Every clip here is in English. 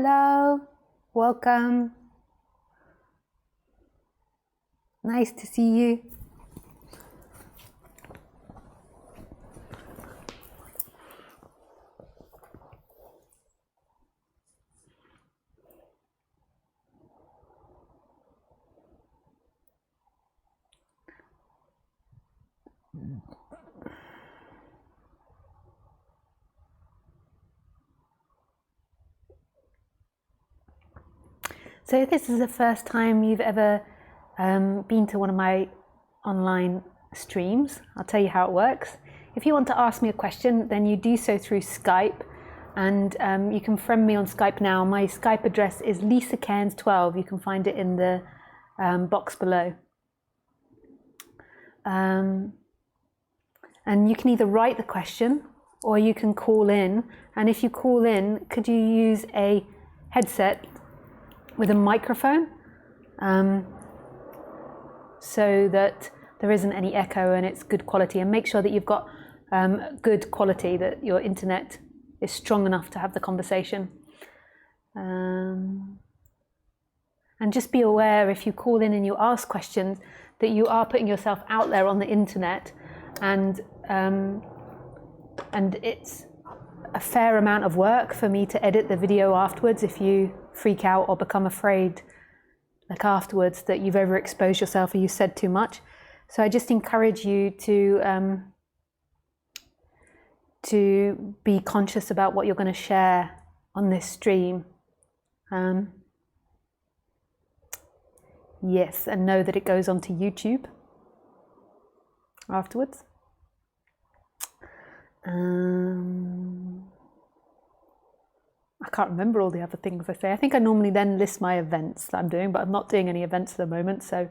Hello, welcome. Nice to see you. So if this is the first time you've ever been to one of my online streams, I'll tell you how it works. If you want to ask me a question, then you do so through Skype, and you can friend me on Skype now. My Skype address is Lisa Cairns 12. You can find it in the box below. And you can either write the question or you can call in. And if you call in, could you use a headset with a microphone so that there isn't any echo and it's good quality, and make sure that you've got good quality, that your internet is strong enough to have the conversation. And just be aware, if you call in and you ask questions, that you are putting yourself out there on the internet, and it's a fair amount of work for me to edit the video afterwards if you freak out or become afraid like afterwards that you've overexposed yourself or you said too much. So I just encourage you to be conscious about what you're going to share on this stream. Yes, and know that it goes onto YouTube afterwards. I can't remember all the other things I say. I think I normally then list my events that I'm doing, but I'm not doing any events at the moment, so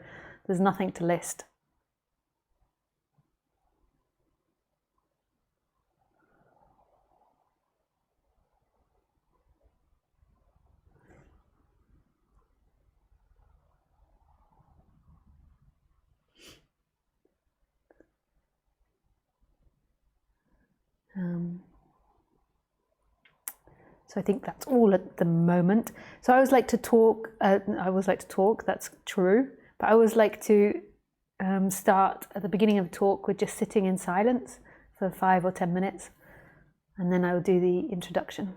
there's nothing to list. So I think that's all at the moment. So I always like to talk, that's true, but I always like to start at the beginning of a talk with just sitting in silence for 5 or 10 minutes, and then I will do the introduction.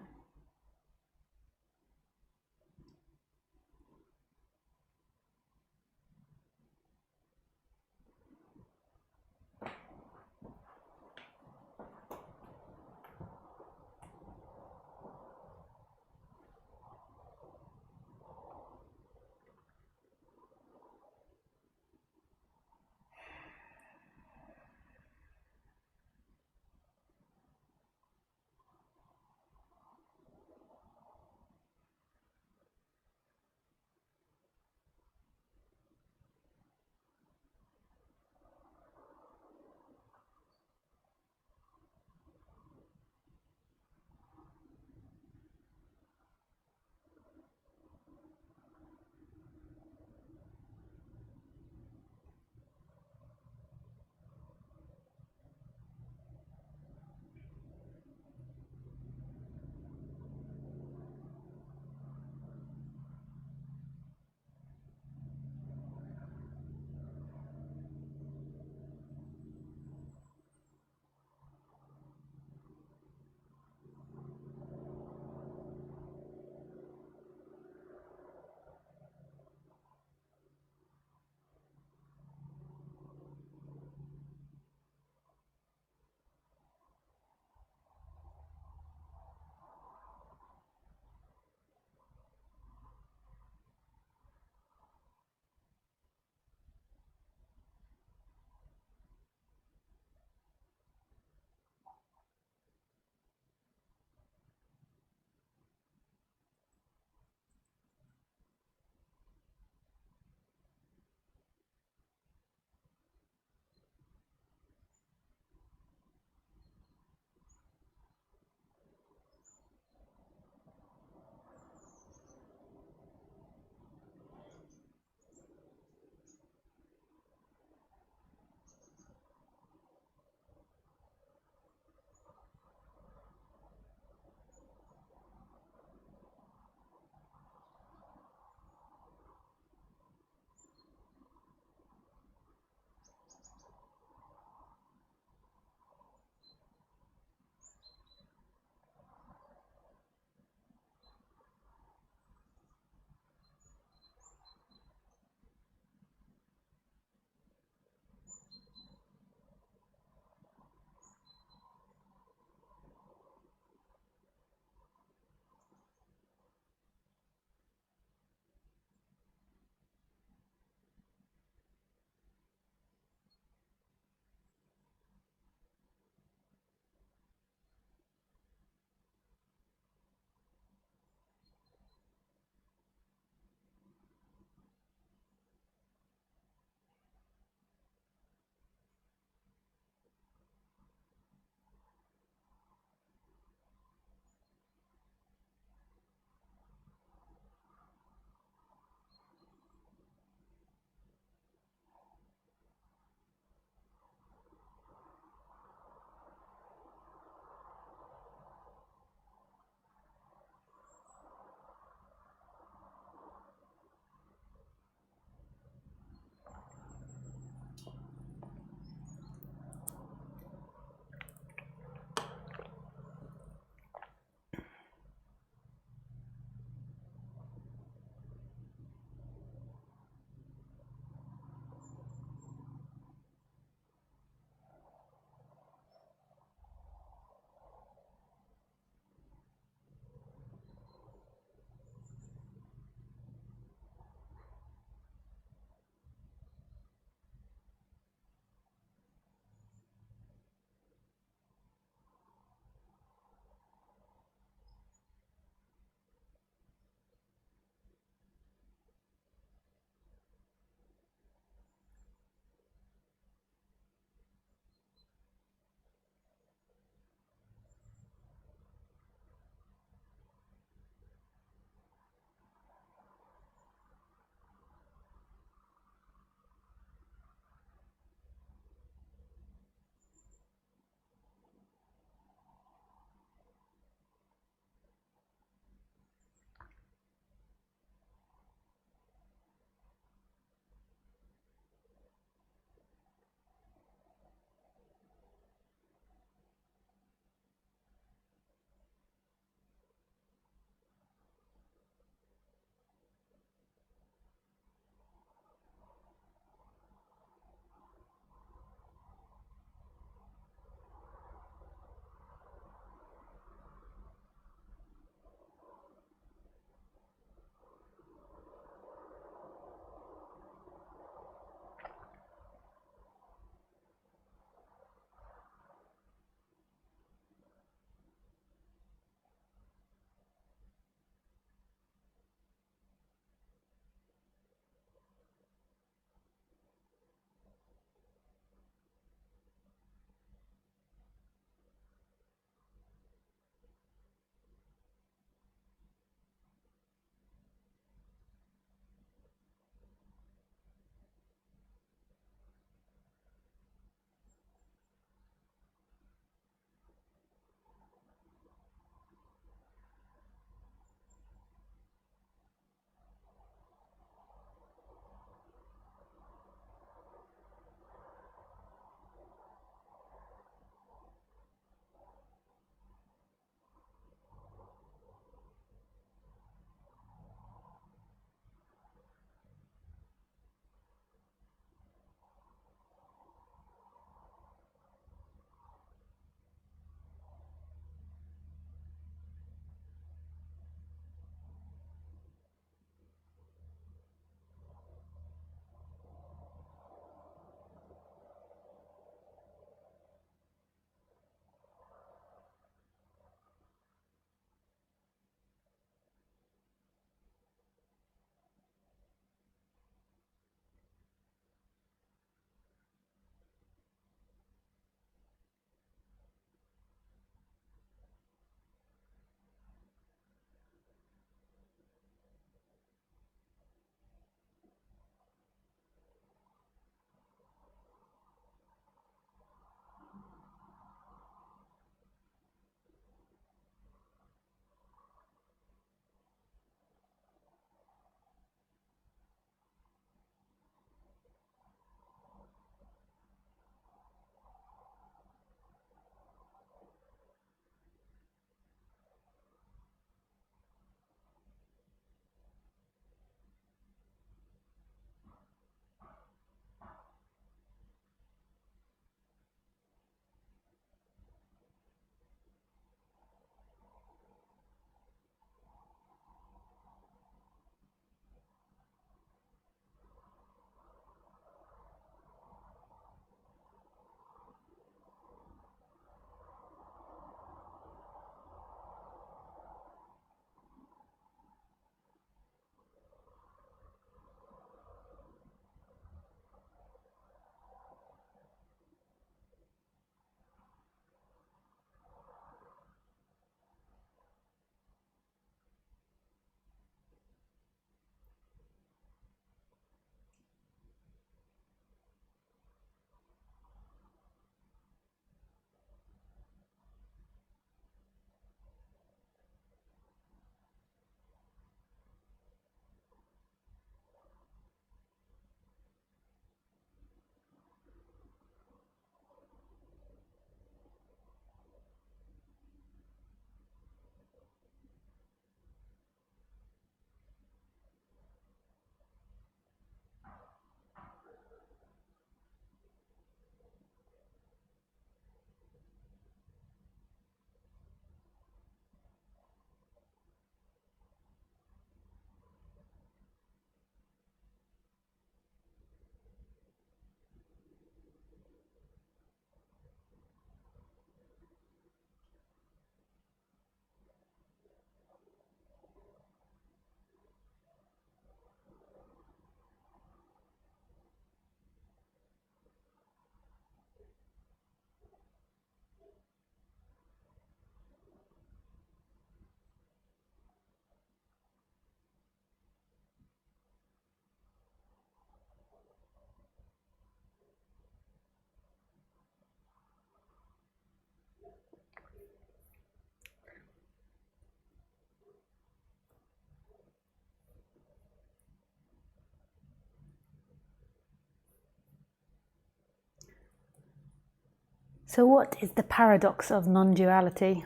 So what is the paradox of non-duality?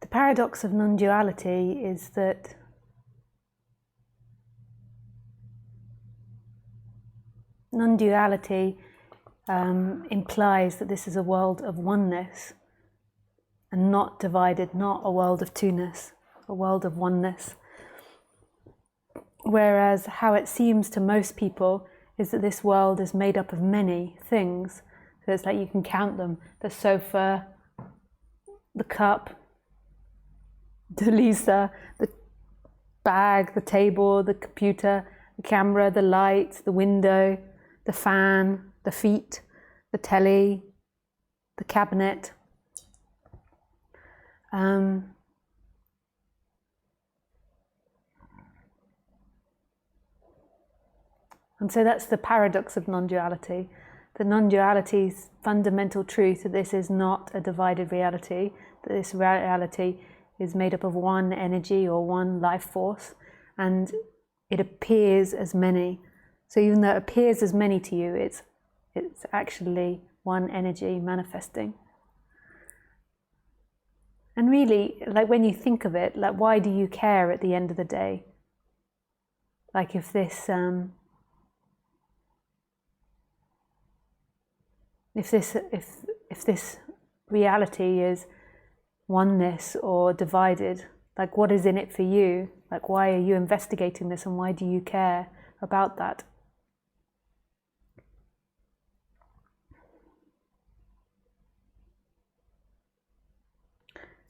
The paradox of non-duality is that non-duality implies that this is a world of oneness and not divided, not a world of two-ness, a world of oneness. Whereas how it seems to most people is that this world is made up of many things. So it's like you can count them: the sofa, the cup, the Lisa, the bag, the table, the computer, the camera, the light, the window, the fan, the feet, the telly, the cabinet. And so that's the paradox of non-duality. The non-duality's fundamental truth that this is not a divided reality, that this reality is made up of one energy or one life force, and it appears as many. So even though it appears as many to you, it's actually one energy manifesting. And really, like when you think of it, like why do you care at the end of the day? Like if this reality is oneness or divided, like what is in it for you? Like why are you investigating this, and why do you care about that?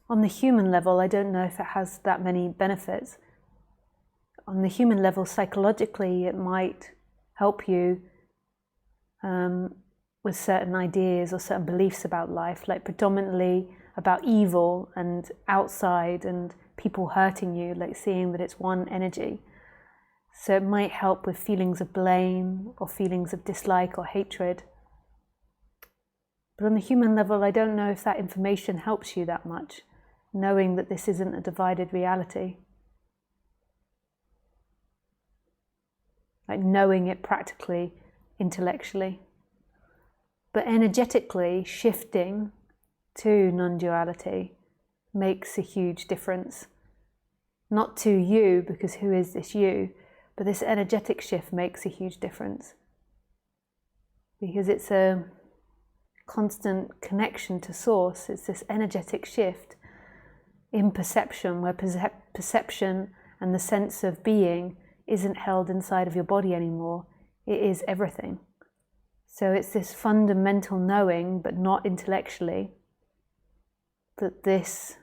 On the human level, I don't know if it has that many benefits. On the human level, psychologically, it might help you with certain ideas or certain beliefs about life, like predominantly about evil and outside and people hurting you, like seeing that it's one energy. So it might help with feelings of blame or feelings of dislike or hatred. But on the human level, I don't know if that information helps you that much, knowing that this isn't a divided reality. Like knowing it practically, intellectually. But energetically, shifting to non-duality makes a huge difference. Not to you, because who is this you? But this energetic shift makes a huge difference. Because it's a constant connection to source. It's this energetic shift in perception, where perception and the sense of being isn't held inside of your body anymore. It is everything. So it's this fundamental knowing, but not intellectually, that this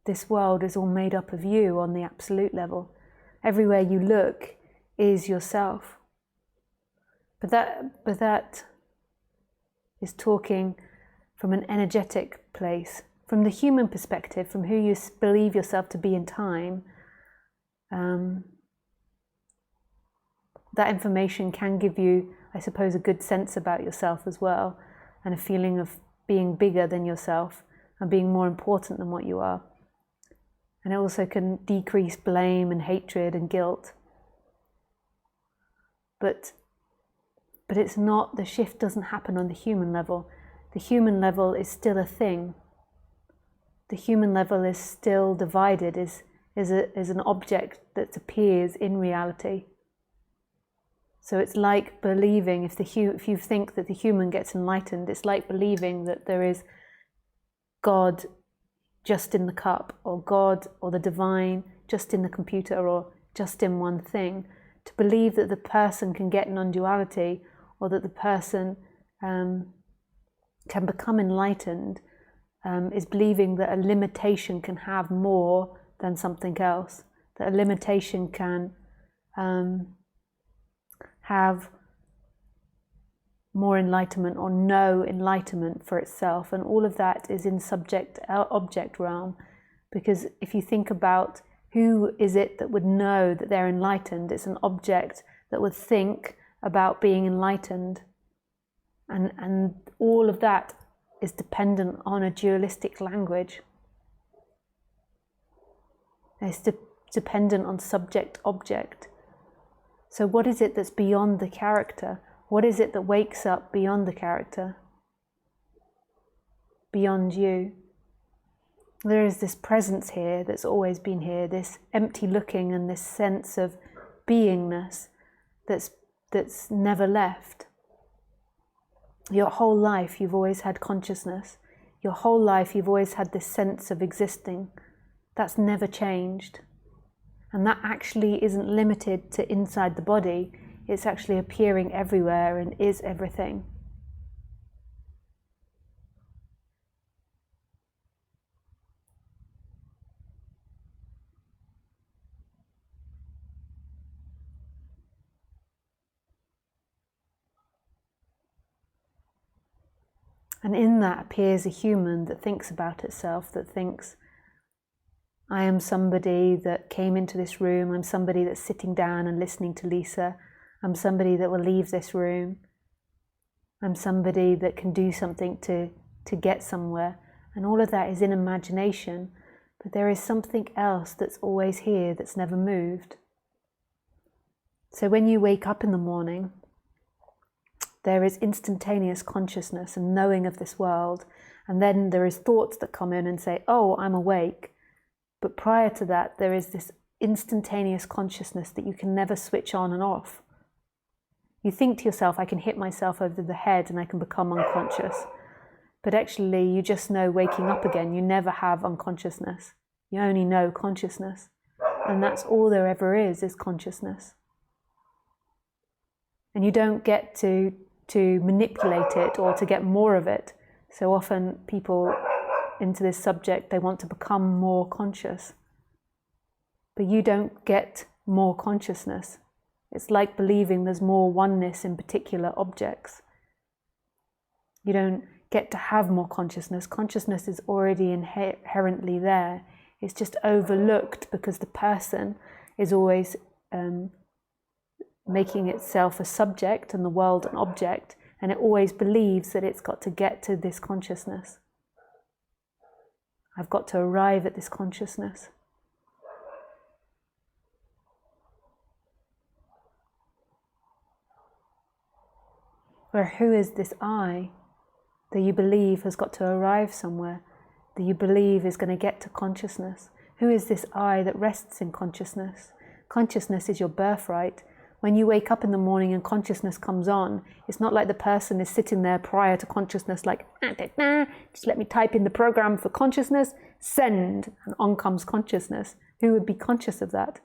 this world is all made up of you on the absolute level. Everywhere you look is yourself. But that is talking from an energetic place. From the human perspective, from who you believe yourself to be in time, that information can give you, I suppose, a good sense about yourself as well, and a feeling of being bigger than yourself and being more important than what you are. And it also can decrease blame and hatred and guilt. But it's not, the shift doesn't happen on the human level. The human level is still a thing. The human level is still divided, is an object that appears in reality. So it's like believing, if you think that the human gets enlightened, it's like believing that there is God just in the cup, or God or the divine just in the computer, or just in one thing. To believe that the person can get non-duality, or that the person can become enlightened, is believing that a limitation can have more than something else, that a limitation can have more enlightenment or no enlightenment for itself. And all of that is in subject-object realm, because if you think about who is it that would know that they're enlightened, it's an object that would think about being enlightened. And all of that is dependent on a dualistic language. It's dependent on subject-object. So what is it that's beyond the character? What is it that wakes up beyond the character? Beyond you? There is this presence here that's always been here, this empty looking and this sense of beingness that's never left. Your whole life you've always had consciousness. Your whole life you've always had this sense of existing. That's never changed. And that actually isn't limited to inside the body. It's actually appearing everywhere and is everything. And in that appears a human that thinks about itself, that thinks, I am somebody that came into this room, I'm somebody that's sitting down and listening to Lisa, I'm somebody that will leave this room, I'm somebody that can do something to get somewhere. And all of that is in imagination, but there is something else that's always here, that's never moved. So when you wake up in the morning, there is instantaneous consciousness and knowing of this world, and then there is thoughts that come in and say, oh, I'm awake. But prior to that, there is this instantaneous consciousness that you can never switch on and off. You think to yourself, I can hit myself over the head and I can become unconscious. But actually, you just know waking up again. You never have unconsciousness. You only know consciousness. And that's all there ever is consciousness. And you don't get to manipulate it or to get more of it. So often people into this subject, they want to become more conscious. But you don't get more consciousness. It's like believing there's more oneness in particular objects. You don't get to have more consciousness. Consciousness is already inherently there. It's just overlooked because the person is always making itself a subject and the world an object, and it always believes that it's got to get to this consciousness. I've got to arrive at this consciousness. Where who is this I that you believe has got to arrive somewhere, that you believe is going to get to consciousness? Who is this I that rests in consciousness? Consciousness is your birthright. When you wake up in the morning and consciousness comes on, it's not like the person is sitting there prior to consciousness like, just let me type in the program for consciousness, send, and on comes consciousness. Who would be conscious of that?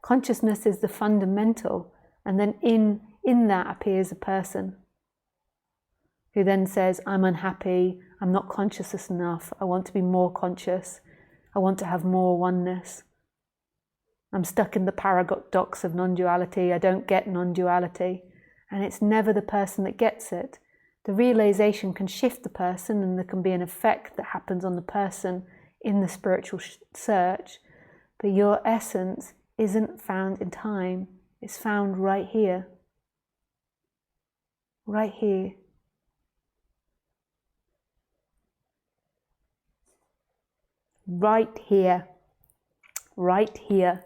Consciousness is the fundamental, and then in that appears a person who then says, I'm unhappy, I'm not conscious enough, I want to be more conscious, I want to have more oneness. I'm stuck in the paradox of non-duality, I don't get non-duality. And it's never the person that gets it. The realization can shift the person, and there can be an effect that happens on the person in the spiritual search. But your essence isn't found in time, it's found right here. Right here. Right here. Right here.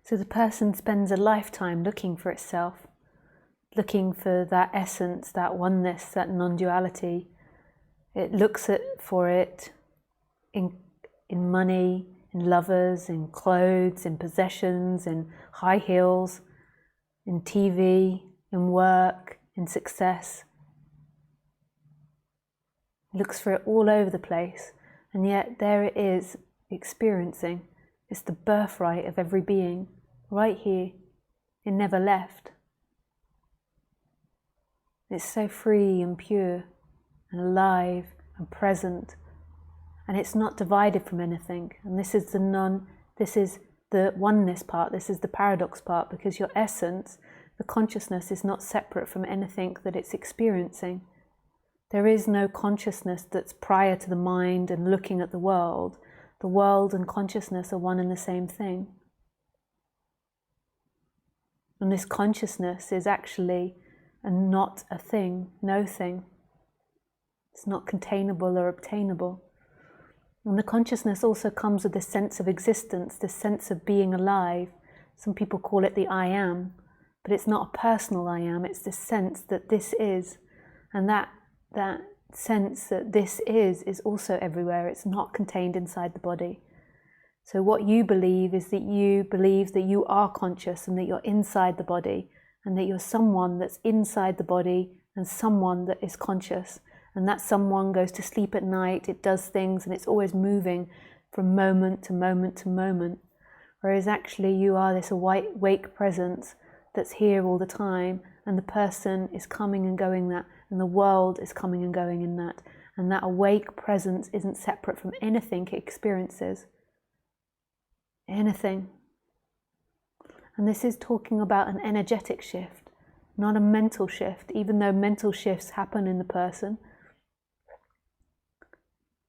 So the person spends a lifetime looking for itself, looking for that essence, that oneness, that non-duality. It looks for it in money, in lovers, in clothes, in possessions, in high heels, in TV, in work, in success. It looks for it all over the place, and yet there it is, experiencing. It's the birthright of every being, right here. It never left. It's so free and pure and alive and present, and it's not divided from anything. And this is the oneness part, this is the paradox part, because your essence, the consciousness, is not separate from anything that it's experiencing. There is no consciousness that's prior to the mind and looking at the world. The world and consciousness are one and the same thing. And this consciousness is actually not a thing, no thing. It's not containable or obtainable. And the consciousness also comes with this sense of existence, this sense of being alive. Some people call it the I am, but it's not a personal I am, it's this sense that this is. And that sense that this is also everywhere. It's not contained inside the body. So what you believe is that you believe that you are conscious and that you're inside the body, and that you're someone that's inside the body and someone that is conscious. And that someone goes to sleep at night, it does things, and it's always moving from moment to moment to moment. Whereas actually you are this awake presence that's here all the time, and the person is coming and going that, and the world is coming and going in that. And that awake presence isn't separate from anything it experiences. Anything. And this is talking about an energetic shift, not a mental shift, even though mental shifts happen in the person.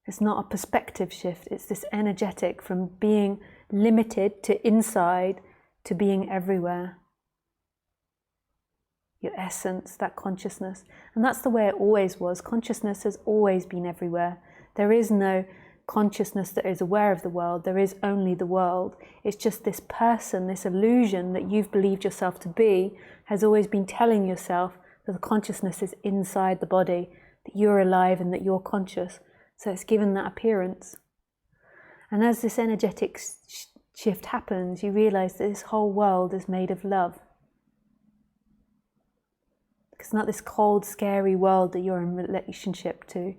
It's not a perspective shift, it's this energetic, from being limited to inside to being everywhere. Your essence, that consciousness. And that's the way it always was. Consciousness has always been everywhere. There is no consciousness that is aware of the world. There is only the world. It's just this person, this illusion that you've believed yourself to be, has always been telling yourself that the consciousness is inside the body, that you're alive and that you're conscious. So it's given that appearance. And as this energetic shift happens, you realize that this whole world is made of love. It's not this cold, scary world that you're in relationship to,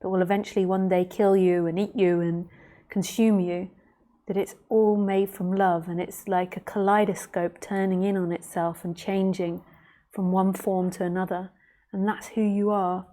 that will eventually one day kill you and eat you and consume you. That it's all made from love, and it's like a kaleidoscope turning in on itself and changing from one form to another. And that's who you are.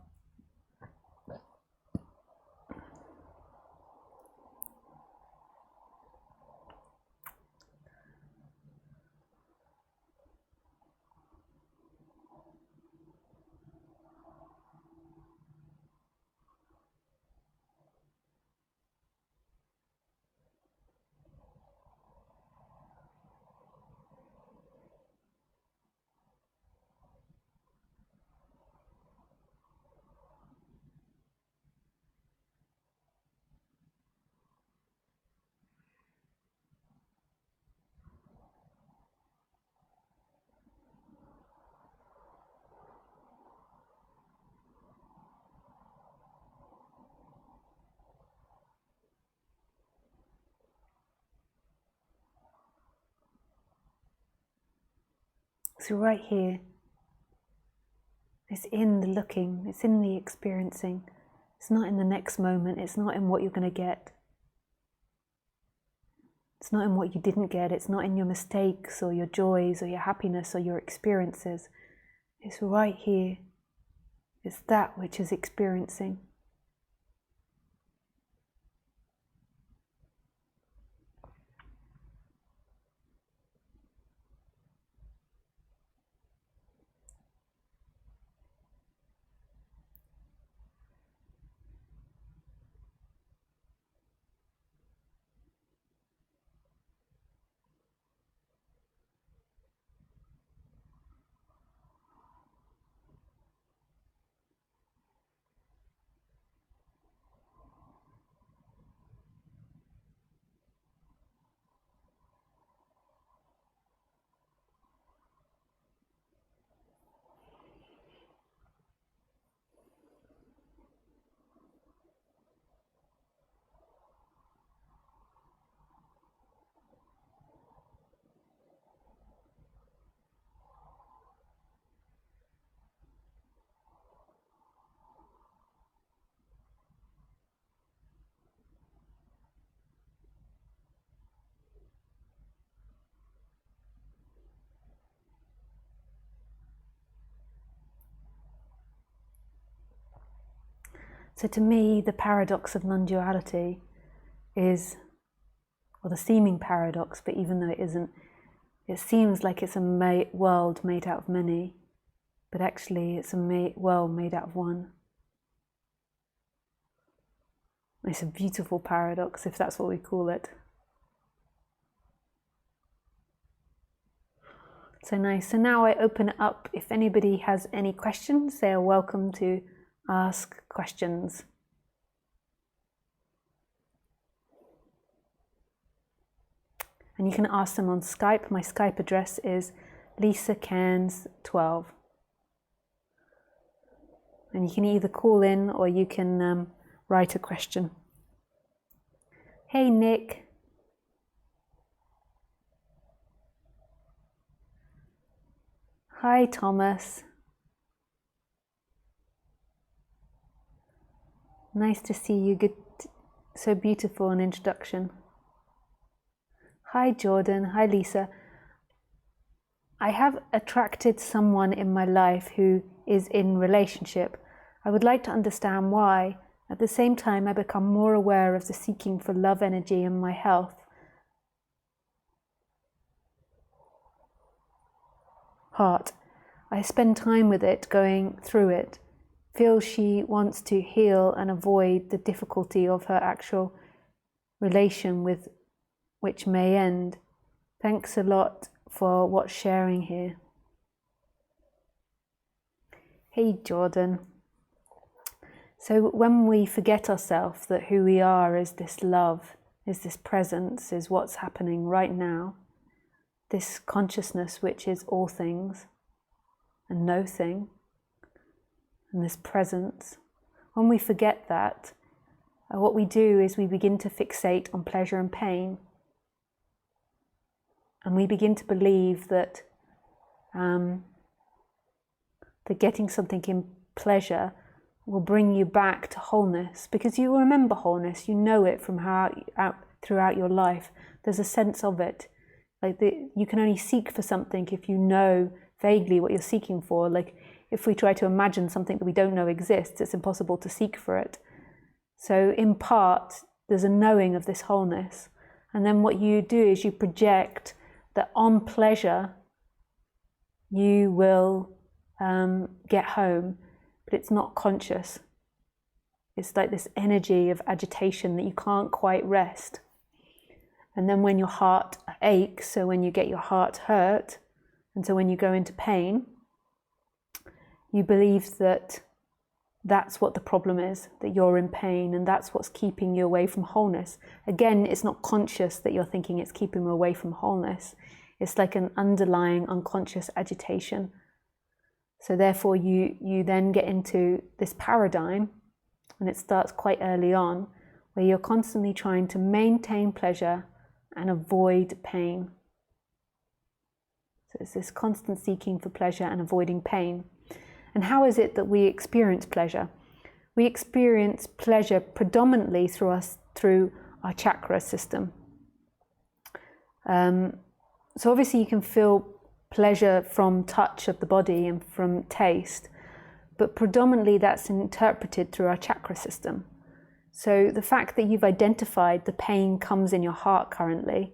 So right here, it's in the looking, it's in the experiencing. It's not in the next moment, it's not in what you're going to get. It's not in what you didn't get, it's not in your mistakes or your joys or your happiness or your experiences. It's right here. It's that which is experiencing. So to me, the paradox of non-duality is, or the seeming paradox, but even though it isn't, it seems like it's a world made out of many, but actually it's a world made out of one. It's a beautiful paradox, if that's what we call it. So nice. So now I open it up. If anybody has any questions, they are welcome to ask questions. And you can ask them on Skype. My Skype address is Lisa Cairns 12. And you can either call in or you can write a question. Hey Nick. Hi Thomas. Nice to see you. Good, so beautiful an introduction. Hi Jordan. Hi Lisa. I have attracted someone in my life who is in relationship. I would like to understand why. At the same time, I become more aware of the seeking for love energy in my health. Heart. I spend time with it, going through it. Feel she wants to heal and avoid the difficulty of her actual relation with which may end. Thanks a lot for what's sharing here. Hey Jordan. So when we forget ourselves, that who we are is this love, is this presence, is what's happening right now, this consciousness which is all things and no thing, and this presence, when we forget that, what we do is we begin to fixate on pleasure and pain. And we begin to believe that getting something in pleasure will bring you back to wholeness, because you remember wholeness, you know it from throughout your life. There's a sense of it. You can only seek for something if you know vaguely what you're seeking for. Like if we try to imagine something that we don't know exists, it's impossible to seek for it. So in part, there's a knowing of this wholeness. And then what you do is you project that on pleasure, you will get home, but it's not conscious. It's like this energy of agitation that you can't quite rest. And then when your heart aches, so when you get your heart hurt, and so when you go into pain, you believe that that's what the problem is, that you're in pain, and that's what's keeping you away from wholeness. Again, it's not conscious that you're thinking it's keeping you away from wholeness. It's like an underlying unconscious agitation. So therefore you then get into this paradigm, and it starts quite early on, where you're constantly trying to maintain pleasure and avoid pain. So it's this constant seeking for pleasure and avoiding pain. And how is it that we experience pleasure? We experience pleasure predominantly through our chakra system. So obviously you can feel pleasure from touch of the body and from taste, but predominantly that's interpreted through our chakra system. So the fact that you've identified the pain comes in your heart currently,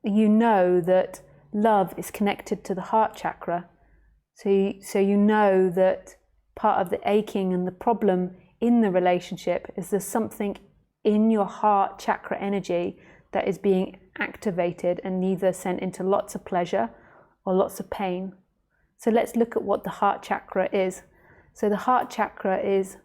you know that love is connected to the heart chakra. So you know that part of the aching and the problem in the relationship is there's something in your heart chakra energy that is being activated and either sent into lots of pleasure or lots of pain. So let's look at what the heart chakra is. So the heart chakra is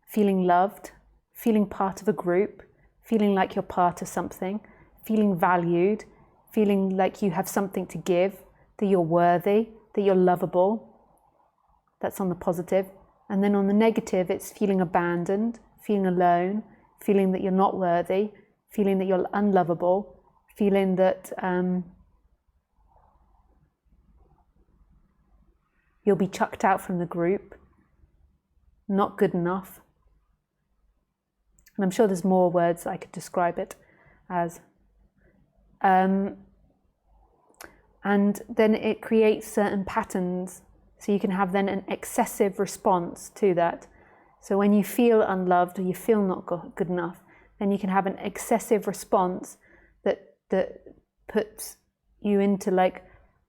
feeling loved, feeling part of a group, feeling like you're part of something, feeling valued, feeling like you have something to give, that you're worthy, that you're lovable. That's on the positive. And then on the negative, it's feeling abandoned, feeling alone, feeling that you're not worthy, feeling that you're unlovable, feeling that you'll be chucked out from the group, not good enough. And I'm sure there's more words I could describe it as. And And then it creates certain patterns. So you can have then an excessive response to that. So when you feel unloved or you feel not good enough, then you can have an excessive response that puts you into like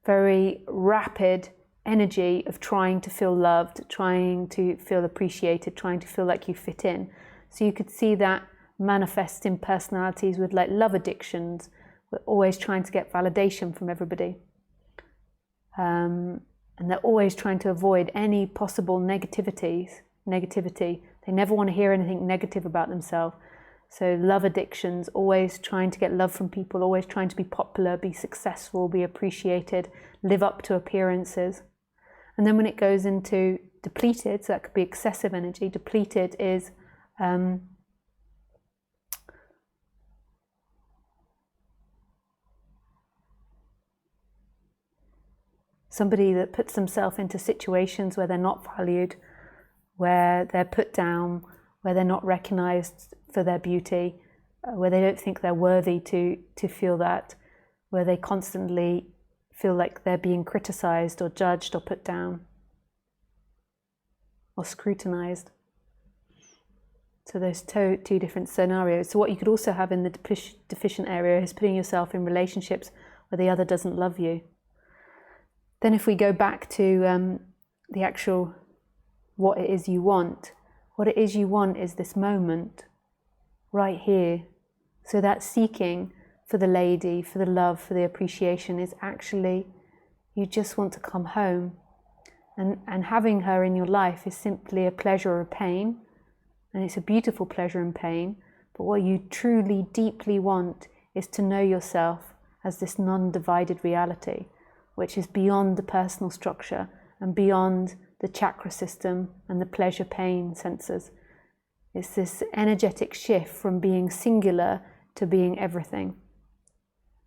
very rapid energy of trying to feel loved, trying to feel appreciated, trying to feel like you fit in. So you could see that manifest in personalities with like love addictions. We're always trying to get validation from everybody. And they're always trying to avoid any possible negativity. They never want to hear anything negative about themselves. So love addictions, always trying to get love from people, always trying to be popular, be successful, be appreciated, live up to appearances. And then when it goes into depleted, so that could be excessive energy, depleted is somebody that puts themselves into situations where they're not valued, where they're put down, where they're not recognized for their beauty, where they don't think they're worthy to feel that, where they constantly feel like they're being criticized or judged or put down or scrutinized. So there's two different scenarios. So what you could also have in the deficient area is putting yourself in relationships where the other doesn't love you. Then if we go back to the actual what it is you want, what it is you want is this moment right here. So that seeking for the lady, for the love, for the appreciation is actually, you just want to come home. And having her in your life is simply a pleasure or a pain. And it's a beautiful pleasure and pain. But what you truly, deeply want is to know yourself as this non-divided reality, which is beyond the personal structure and beyond the chakra system and the pleasure-pain senses. It's this energetic shift from being singular to being everything.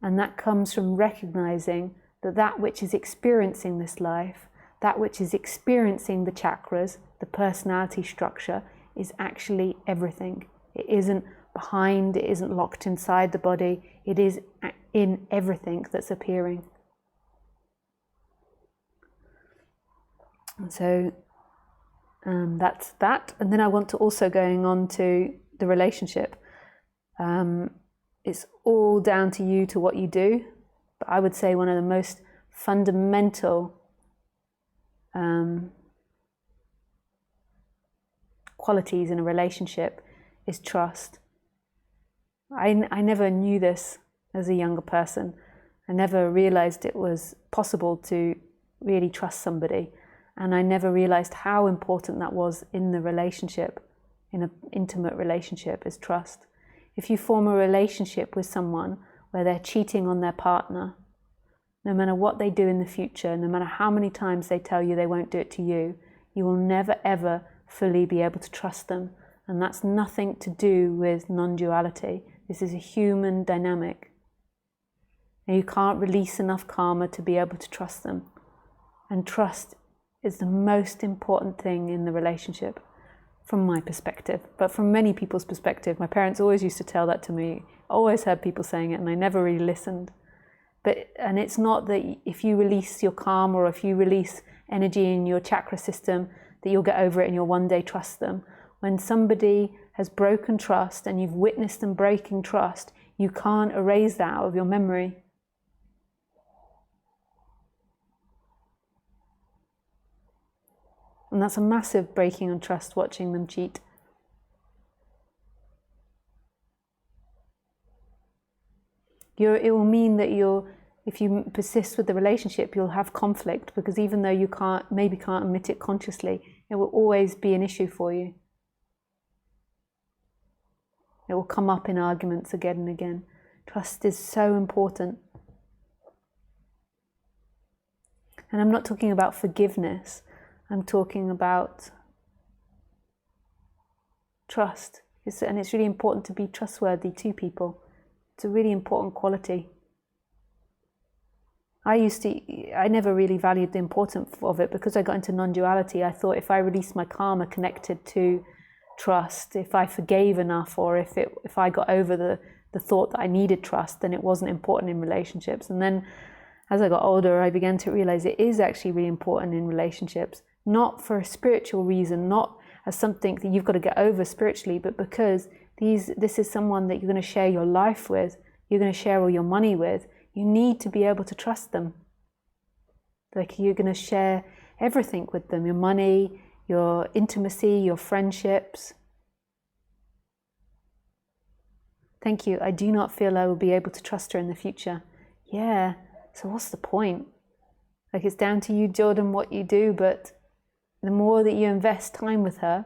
And that comes from recognizing that that which is experiencing this life, that which is experiencing the chakras, the personality structure, is actually everything. It isn't behind, it isn't locked inside the body, it is in everything that's appearing. And so that's that. And then I want to also going on to the relationship. It's all down to you, to what you do. But I would say one of the most fundamental qualities in a relationship is trust. I never knew this as a younger person. I never realized it was possible to really trust somebody. And I never realized how important that was in the relationship, in an intimate relationship, is trust. If you form a relationship with someone where they're cheating on their partner, no matter what they do in the future, no matter how many times they tell you they won't do it to you, you will never ever fully be able to trust them. And that's nothing to do with non-duality. This is a human dynamic. And you can't release enough karma to be able to trust them. And trust is the most important thing in the relationship, from my perspective, but from many people's perspective. My parents always used to tell that to me. I always heard people saying it and I never really listened. And it's not that if you release your karma or if you release energy in your chakra system that you'll get over it and you'll one day trust them. When somebody has broken trust and you've witnessed them breaking trust, you can't erase that out of your memory. And that's a massive breaking on trust, watching them cheat. It will mean that if you persist with the relationship, you'll have conflict, because even though you maybe can't admit it consciously, it will always be an issue for you. It will come up in arguments again and again. Trust is so important. And I'm not talking about forgiveness. I'm talking about trust. And it's really important to be trustworthy to people. It's a really important quality. I never really valued the importance of it because I got into non-duality. I thought if I released my karma connected to trust, if I forgave enough, or if I got over the thought that I needed trust, then it wasn't important in relationships. And then as I got older, I began to realize it is actually really important in relationships, not for a spiritual reason, not as something that you've got to get over spiritually, but because this is someone that you're going to share your life with, you're going to share all your money with. You need to be able to trust them. Like, you're going to share everything with them, your money, your intimacy, your friendships. Thank you. I do not feel I will be able to trust her in the future. Yeah, so what's the point? Like, it's down to you, Jordan, what you do, but the more that you invest time with her,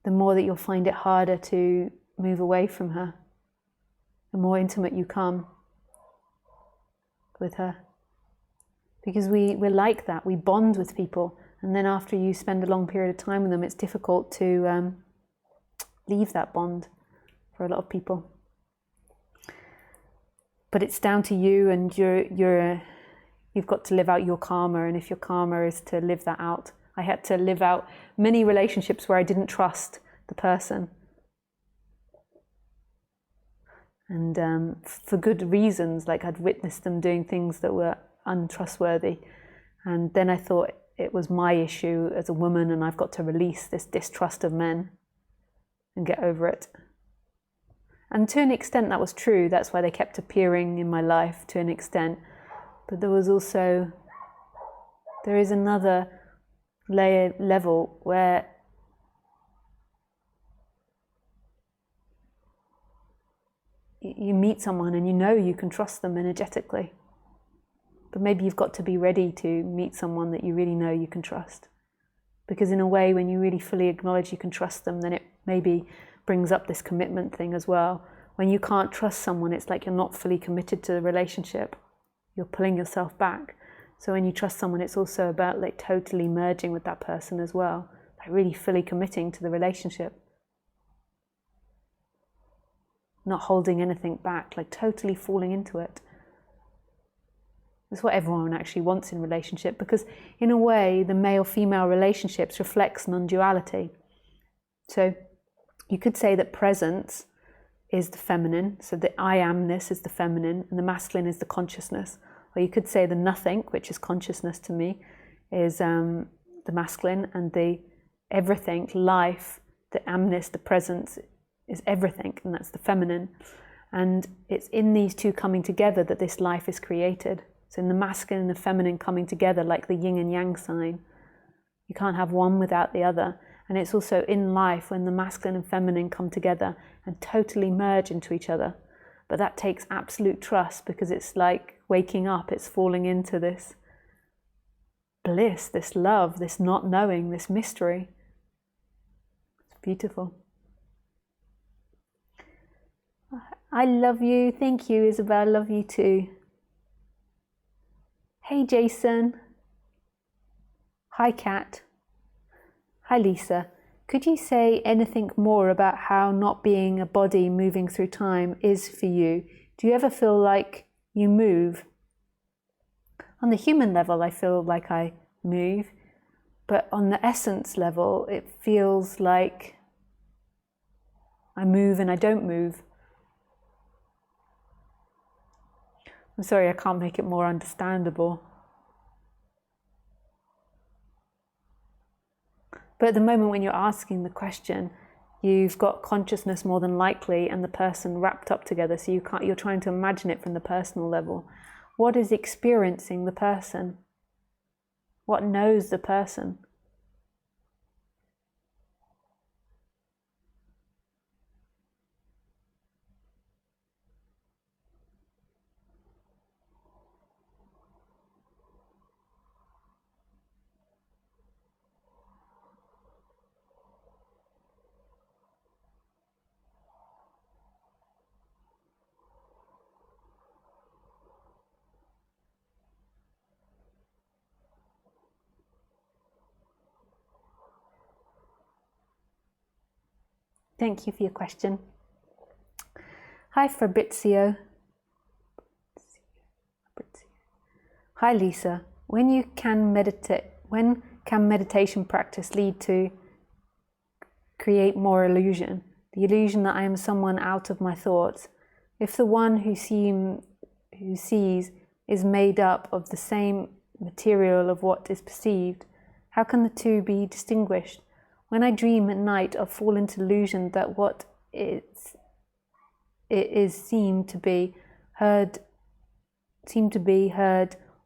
the more that you'll find it harder to move away from her. The more intimate you come with her. Because we're like that, we bond with people, and then after you spend a long period of time with them, it's difficult to leave that bond for a lot of people. But it's down to you, and you've got to live out your karma, and if your karma is to live that out. I had to live out many relationships where I didn't trust the person. And for good reasons, like I'd witnessed them doing things that were untrustworthy. And then I thought it was my issue as a woman, and I've got to release this distrust of men and get over it. And to an extent that was true. That's why they kept appearing in my life, to an extent. But there is another level where you meet someone and you know you can trust them energetically. But maybe you've got to be ready to meet someone that you really know you can trust. Because in a way, when you really fully acknowledge you can trust them, then it maybe brings up this commitment thing as well. When you can't trust someone, it's like you're not fully committed to the relationship. You're pulling yourself back. So when you trust someone, it's also about like totally merging with that person as well. Like really fully committing to the relationship. Not holding anything back, like totally falling into it. That's what everyone actually wants in relationship, because in a way, the male-female relationships reflects non-duality. So you could say that presence is the feminine, so the I amness is the feminine, and the masculine is the consciousness. Or you could say the nothing, which is consciousness to me, is the masculine, and the everything, life, the amness, the presence, is everything, and that's the feminine. And it's in these two coming together that this life is created. So in the masculine and the feminine coming together, like the yin and yang sign. You can't have one without the other. And it's also in life when the masculine and feminine come together and totally merge into each other. But that takes absolute trust, because it's like waking up, it's falling into this bliss, this love, this not knowing, this mystery. It's beautiful. I love you. Thank you, Isabel. I love you too. Hey, Jason. Hi, Kat. Hi, Lisa. Could you say anything more about how not being a body moving through time is for you? Do you ever feel like you move? On the human level, I feel like I move. But on the essence level, it feels like I move and I don't move. I'm sorry, I can't make it more understandable. But at the moment when you're asking the question, you've got consciousness more than likely and the person wrapped up together, so you're trying to imagine it from the personal level. What is experiencing the person? What knows the person? Thank you for your question. Hi, Fabrizio. Hi, Lisa. When can meditation practice lead to create more illusion? The illusion that I am someone out of my thoughts. If the one who sees is made up of the same material of what is perceived, how can the two be distinguished? When I dream at night, I fall into illusion that what it is seem to be heard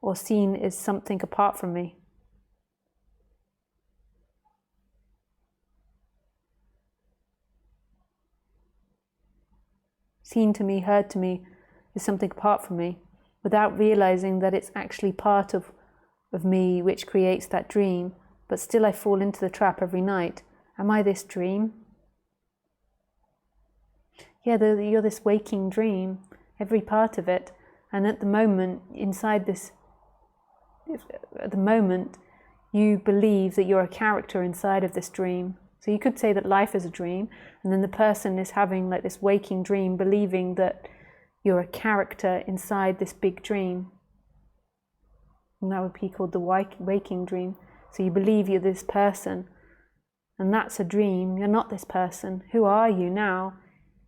or seen is something apart from me. Seen to me, heard to me is something apart from me, without realizing that it's actually part of me which creates that dream, but still I fall into the trap every night. Am I this dream? Yeah, you're this waking dream, every part of it, and at the moment, you believe that you're a character inside of this dream. So you could say that life is a dream, and then the person is having like this waking dream, believing that you're a character inside this big dream. And that would be called the waking dream. So you believe you're this person, and that's a dream. You're not this person. Who are you now?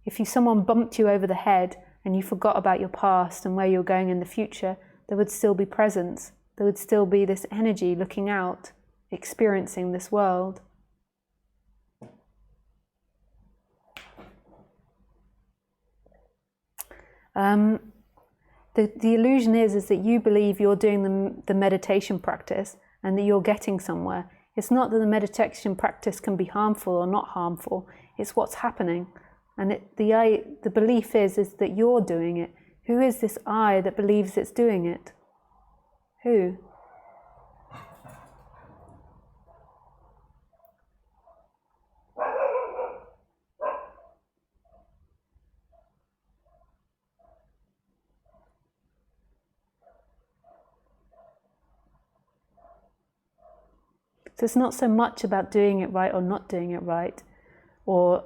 If someone bumped you over the head and you forgot about your past and where you're going in the future, there would still be presence. There would still be this energy looking out, experiencing this world. The illusion is that you believe you're doing the meditation practice and that you're getting somewhere. It's not that the meditation practice can be harmful or not harmful. It's what's happening. And the belief is that you're doing it. Who is this I that believes it's doing it? Who? So it's not so much about doing it right or not doing it right, or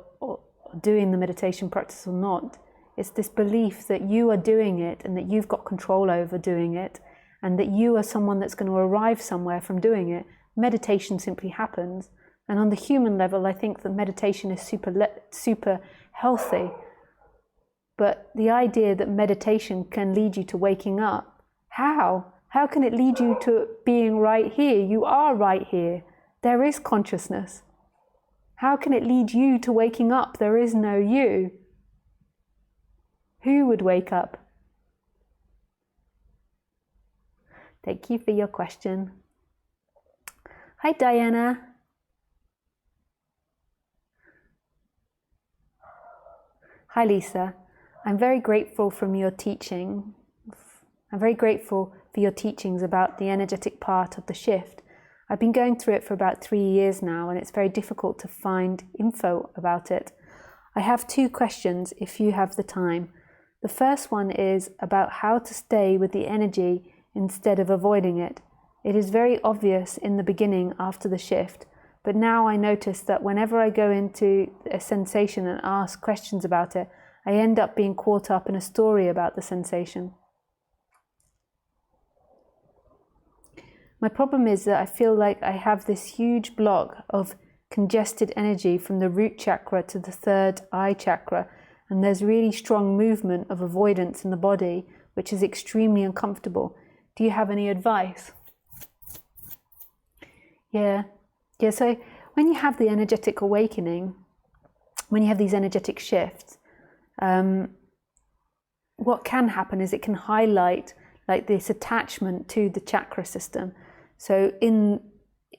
doing the meditation practice or not. It's this belief that you are doing it and that you've got control over doing it, and that you are someone that's going to arrive somewhere from doing it. Meditation simply happens. And on the human level, I think that meditation is super healthy. But the idea that meditation can lead you to waking up, how? How can it lead you to being right here? You are right here. There is consciousness. How can it lead you to waking up? There is no you. Who would wake up? Thank you for your question. Hi, Diana. Hi, Lisa. I'm very grateful for your teachings about the energetic part of the shift. I've been going through it for about 3 years now, and it's very difficult to find info about it. I have 2 questions if you have the time. The first one is about how to stay with the energy instead of avoiding it. It is very obvious in the beginning after the shift, but now I notice that whenever I go into a sensation and ask questions about it, I end up being caught up in a story about the sensation. My problem is that I feel like I have this huge block of congested energy from the root chakra to the 3rd eye chakra, and there's really strong movement of avoidance in the body, which is extremely uncomfortable. Do you have any advice? Yeah, so when you have the energetic awakening, when you have these energetic shifts, what can happen is it can highlight like this attachment to the chakra system. So in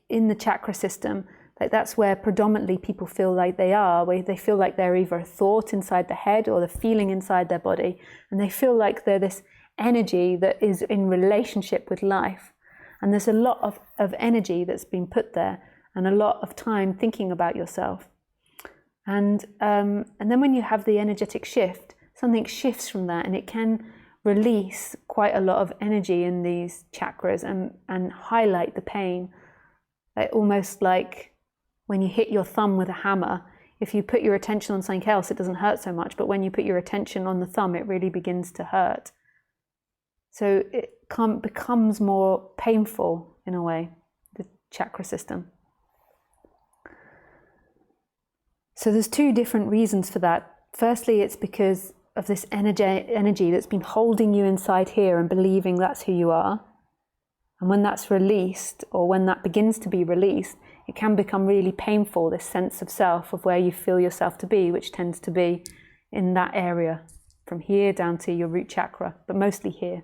the chakra system, like that's where predominantly people feel like they are, where they feel like they're either a thought inside the head or the feeling inside their body, and they feel like they're this energy that is in relationship with life. And there's a lot of energy that's been put there, and a lot of time thinking about yourself. And then when you have the energetic shift, something shifts from that, and it can release quite a lot of energy in these chakras and highlight the pain. Almost like when you hit your thumb with a hammer, if you put your attention on something else, it doesn't hurt so much, but when you put your attention on the thumb, it really begins to hurt. So it becomes more painful in a way, the chakra system. So there's 2 different reasons for that. Firstly, it's because this energy that's been holding you inside here and believing that's who you are. And when that's released, or when that begins to be released, it can become really painful, this sense of self, of where you feel yourself to be, which tends to be in that area, from here down to your root chakra, but mostly here.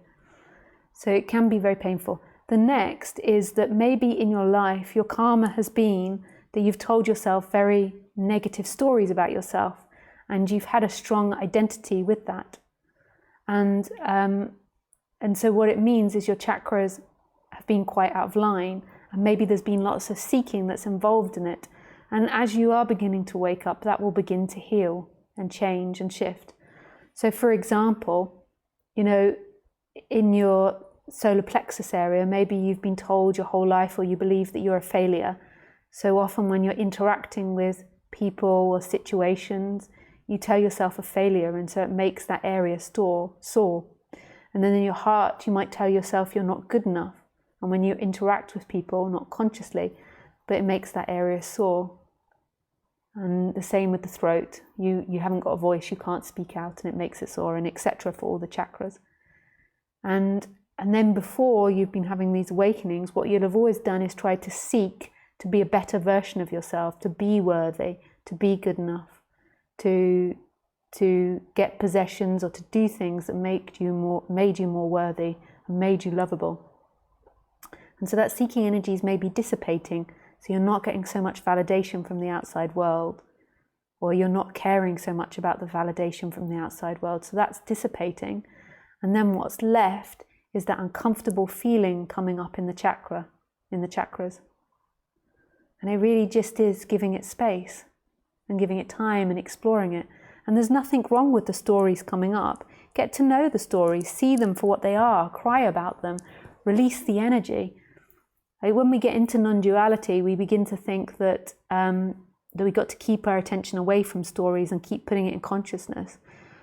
So it can be very painful. The next is that maybe in your life, your karma has been that you've told yourself very negative stories about yourself, and you've had a strong identity with that. And so what it means is your chakras have been quite out of line, and maybe there's been lots of seeking that's involved in it. And as you are beginning to wake up, that will begin to heal and change and shift. So for example, in your solar plexus area, maybe you've been told your whole life, or you believe that you're a failure. So often when you're interacting with people or situations, you tell yourself a failure, and so it makes that area sore. And then in your heart, you might tell yourself you're not good enough. And when you interact with people, not consciously, but it makes that area sore. And the same with the throat. You haven't got a voice, you can't speak out, and it makes it sore, and etc. for all the chakras. And then before you've been having these awakenings, what you'll have always done is try to seek to be a better version of yourself, to be worthy, to be good enough, to get possessions or to do things that made you more worthy and made you lovable. And so that seeking energies may be dissipating, so you're not getting so much validation from the outside world, or you're not caring so much about the validation from the outside world. So that's dissipating. And then what's left is that uncomfortable feeling coming up in the chakras. And it really just is giving it space and giving it time and exploring it. And there's nothing wrong with the stories coming up. Get to know the stories, see them for what they are, cry about them, release the energy. Like when we get into non-duality, we begin to think that we got to keep our attention away from stories and keep putting it in consciousness.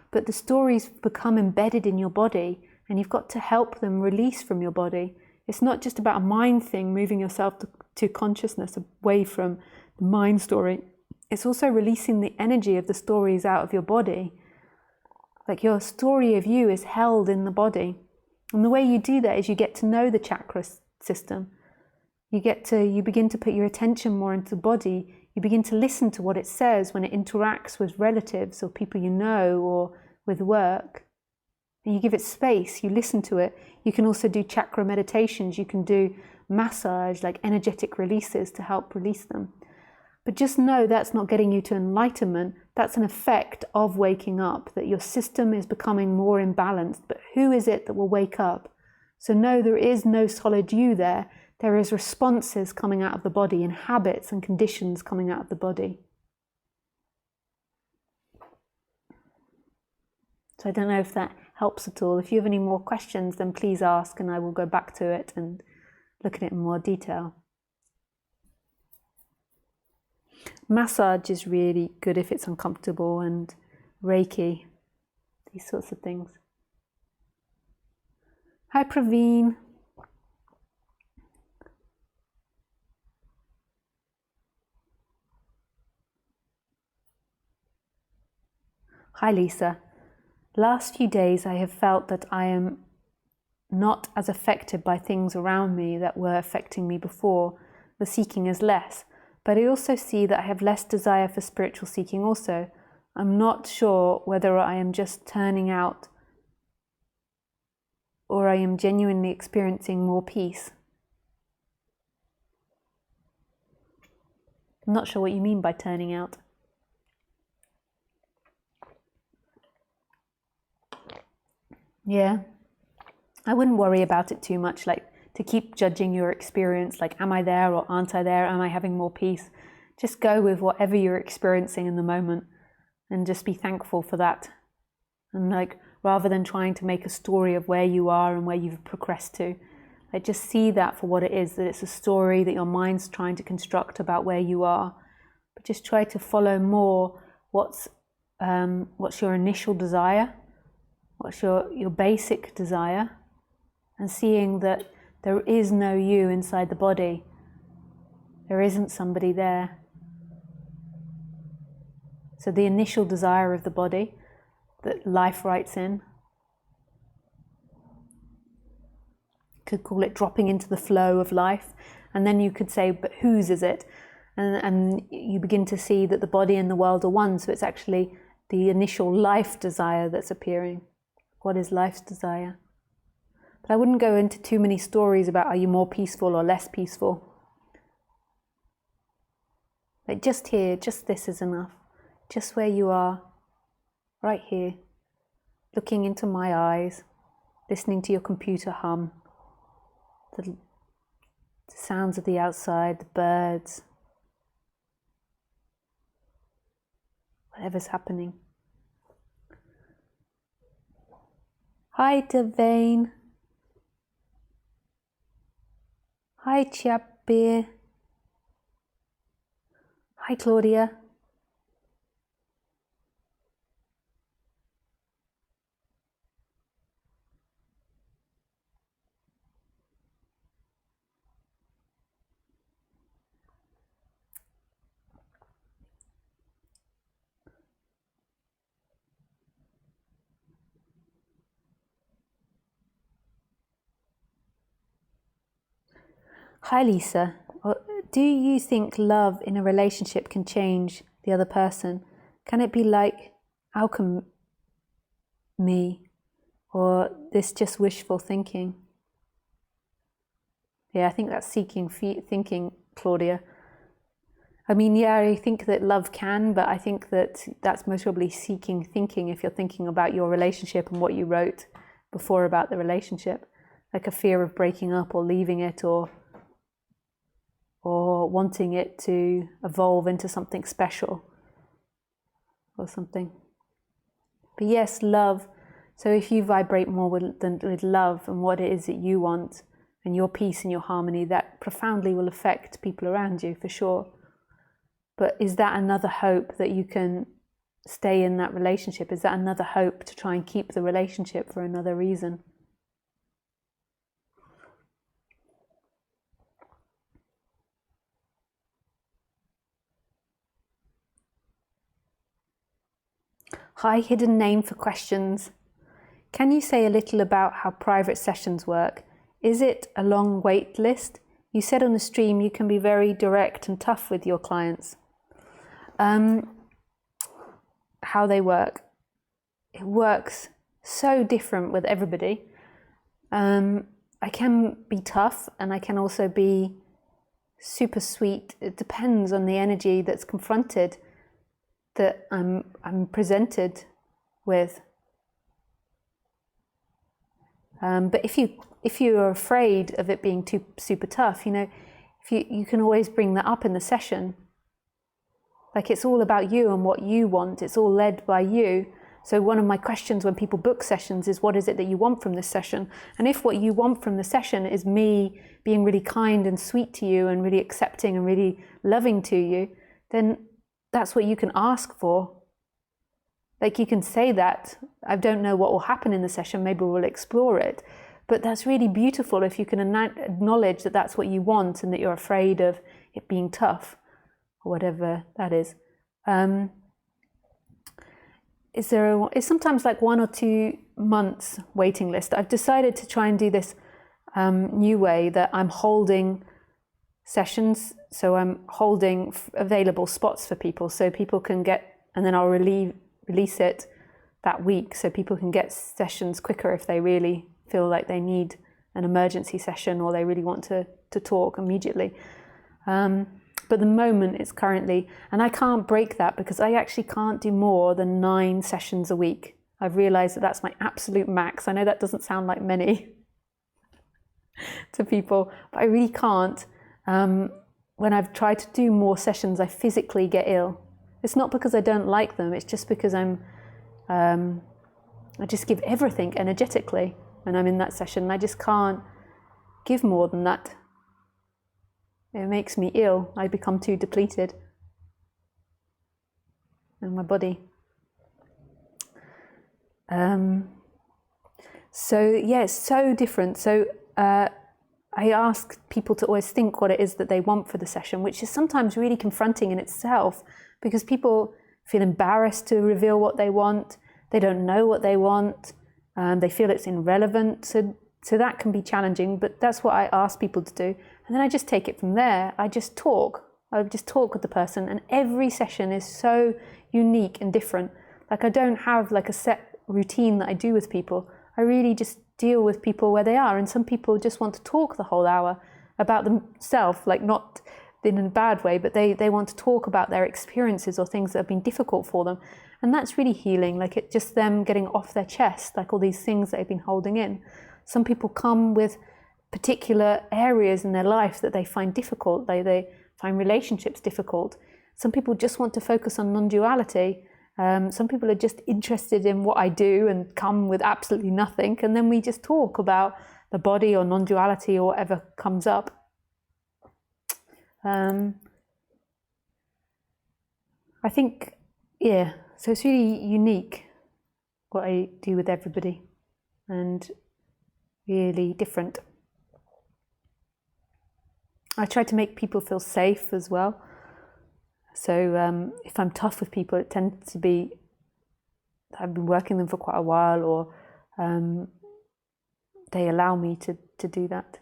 But the stories become embedded in your body, and you've got to help them release from your body. It's not just about a mind thing, moving yourself to consciousness away from the mind story. It's also releasing the energy of the stories out of your body. Like your story of you is held in the body. And the way you do that is you get to know the chakra system. You begin to put your attention more into the body. You begin to listen to what it says when it interacts with relatives or people you know, or with work. And you give it space, you listen to it. You can also do chakra meditations. You can do massage, like energetic releases to help release them. But just know that's not getting you to enlightenment. That's an effect of waking up, that your system is becoming more imbalanced. But who is it that will wake up? So no, there is no solid you there. There is responses coming out of the body, and habits and conditions coming out of the body. So I don't know if that helps at all. If you have any more questions, then please ask, and I will go back to it and look at it in more detail. Massage is really good if it's uncomfortable, and Reiki, these sorts of things. Hi Praveen. Hi Lisa. Last few days I have felt that I am not as affected by things around me that were affecting me before. The seeking is less. But I also see that I have less desire for spiritual seeking also. I'm not sure whether I am just turning out or I am genuinely experiencing more peace. I'm not sure what you mean by turning out. Yeah, I wouldn't worry about it too much, like to keep judging your experience, like am I there or aren't I there? Am I having more peace? Just go with whatever you're experiencing in the moment and just be thankful for that. And like, rather than trying to make a story of where you are and where you've progressed to, like just see that for what it is, that it's a story that your mind's trying to construct about where you are. But just try to follow more what's your initial desire, what's your basic desire, and seeing that there is no you inside the body. There isn't somebody there. So the initial desire of the body, that life writes in. Could call it dropping into the flow of life. And then you could say, but whose is it? And you begin to see that the body and the world are one. So it's actually the initial life desire that's appearing. What is life's desire? But I wouldn't go into too many stories about are you more peaceful or less peaceful. Like just here, just this is enough. Just where you are, right here, looking into my eyes, listening to your computer hum, the sounds of the outside, the birds, whatever's happening. Hi Devane. Hi Chiapir. Hi Claudia. Hi Lisa. Do you think love in a relationship can change the other person? Can it be like alchemy, or this just wishful thinking? Yeah, I think that's seeking thinking, Claudia. I mean, yeah, I think that love can, but I think that that's most probably seeking thinking if you're thinking about your relationship and what you wrote before about the relationship, like a fear of breaking up or leaving it, or wanting it to evolve into something special or something. But yes, love. So if you vibrate more with love and what it is that you want and your peace and your harmony, that profoundly will affect people around you for sure. But is that another hope that you can stay in that relationship? Is that another hope to try and keep the relationship for another reason? Hi, hidden name for questions. Can you say a little about how private sessions work? Is it a long wait list? You said on the stream you can be very direct and tough with your clients. How they work. It works so different with everybody. I can be tough and I can also be super sweet. It depends on the energy that's confronted, that I'm presented with. But if you are afraid of it being too super tough, if you can always bring that up in the session. Like it's all about you and what you want. It's all led by you. So one of my questions when people book sessions is, what is it that you want from this session? And if what you want from the session is me being really kind and sweet to you and really accepting and really loving to you, then that's what you can ask for. Like you can say that. I don't know what will happen in the session. Maybe we'll explore it. But that's really beautiful if you can acknowledge that that's what you want and that you're afraid of it being tough or whatever that is. It's sometimes like 1 or 2 months waiting list. I've decided to try and do this new way that I'm holding sessions. So I'm holding available spots for people so people can get, and then I'll release it that week so people can get sessions quicker if they really feel like they need an emergency session or they really want to talk immediately. But the moment it's currently, and I can't break that because I actually can't do more than 9 sessions a week. I've realized that that's my absolute max. I know that doesn't sound like many to people, but I really can't. When I've tried to do more sessions, I physically get ill. It's not because I don't like them, it's just because I just give everything energetically when I'm in that session. I just can't give more than that. It makes me ill. I become too depleted in my body. So yeah, it's so different. So I ask people to always think what it is that they want for the session, which is sometimes really confronting in itself because people feel embarrassed to reveal what they want. they don't know what they want, they feel it's irrelevant. So that can be challenging, but that's what I ask people to do. And then I just take it from there. I just talk with the person, and every session is so unique and different. Like I don't have like a set routine that I do with people. I really just deal with people where they are. And some people just want to talk the whole hour about themselves, like not in a bad way, but they want to talk about their experiences or things that have been difficult for them. And that's really healing, like it just them getting off their chest, like all these things that they've been holding in. Some people come with particular areas in their life that they find difficult. They find relationships difficult. Some people just want to focus on non-duality. Some people are just interested in what I do and come with absolutely nothing. And then we just talk about the body or non-duality or whatever comes up. I think, yeah, so it's really unique what I do with everybody and really different. I try to make people feel safe as well. So if I'm tough with people, it tends to be I've been working with them for quite a while, or they allow me to do that.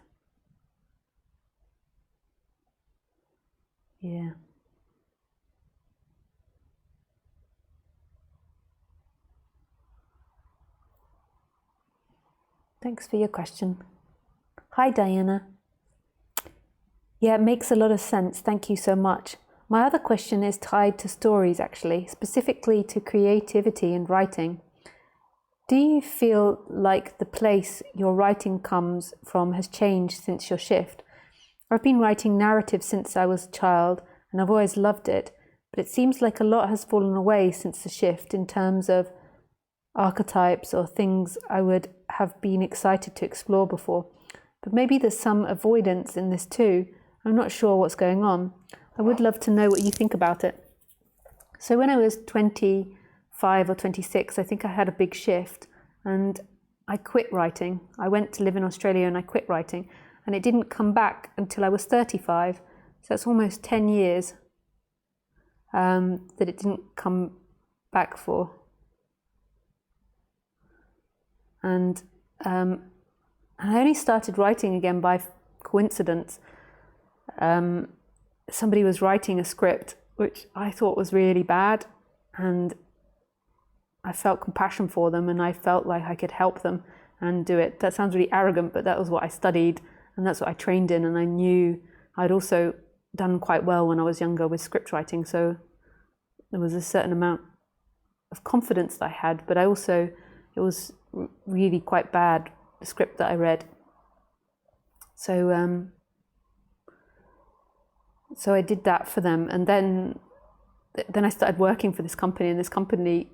Yeah. Thanks for your question. Hi, Diana. Yeah, it makes a lot of sense. Thank you so much. My other question is tied to stories, actually, specifically to creativity and writing. Do you feel like the place your writing comes from has changed since your shift? I've been writing narrative since I was a child, and I've always loved it, but it seems like a lot has fallen away since the shift in terms of archetypes or things I would have been excited to explore before. But maybe there's some avoidance in this too. I'm not sure what's going on. I would love to know what you think about it. So when I was 25 or 26, I think I had a big shift and I quit writing. I went to live in Australia and I quit writing, and it didn't come back until I was 35. So that's almost 10 years that it didn't come back for. And I only started writing again by coincidence. Somebody was writing a script which I thought was really bad, and I felt compassion for them and I felt like I could help them and do it. That sounds really arrogant, but that was what I studied and that's what I trained in, and I knew I'd also done quite well when I was younger with script writing, so there was a certain amount of confidence that I had, but I also, it was really quite bad, the script that I read. So so I did that for them, and then I started working for this company, and this company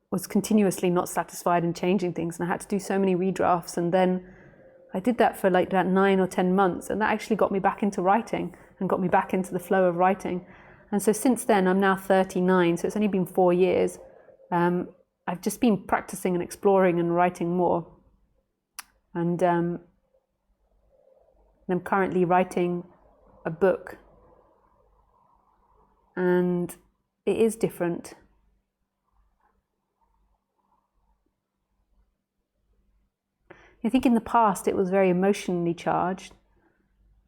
was continuously not satisfied and changing things, and I had to do so many redrafts, and then I did that for like that 9 or 10 months, and that actually got me back into writing and got me back into the flow of writing. And so since then, I'm now 39, so it's only been 4 years. I've just been practicing and exploring and writing more. And I'm currently writing a book, and it is different. I think in the past it was very emotionally charged,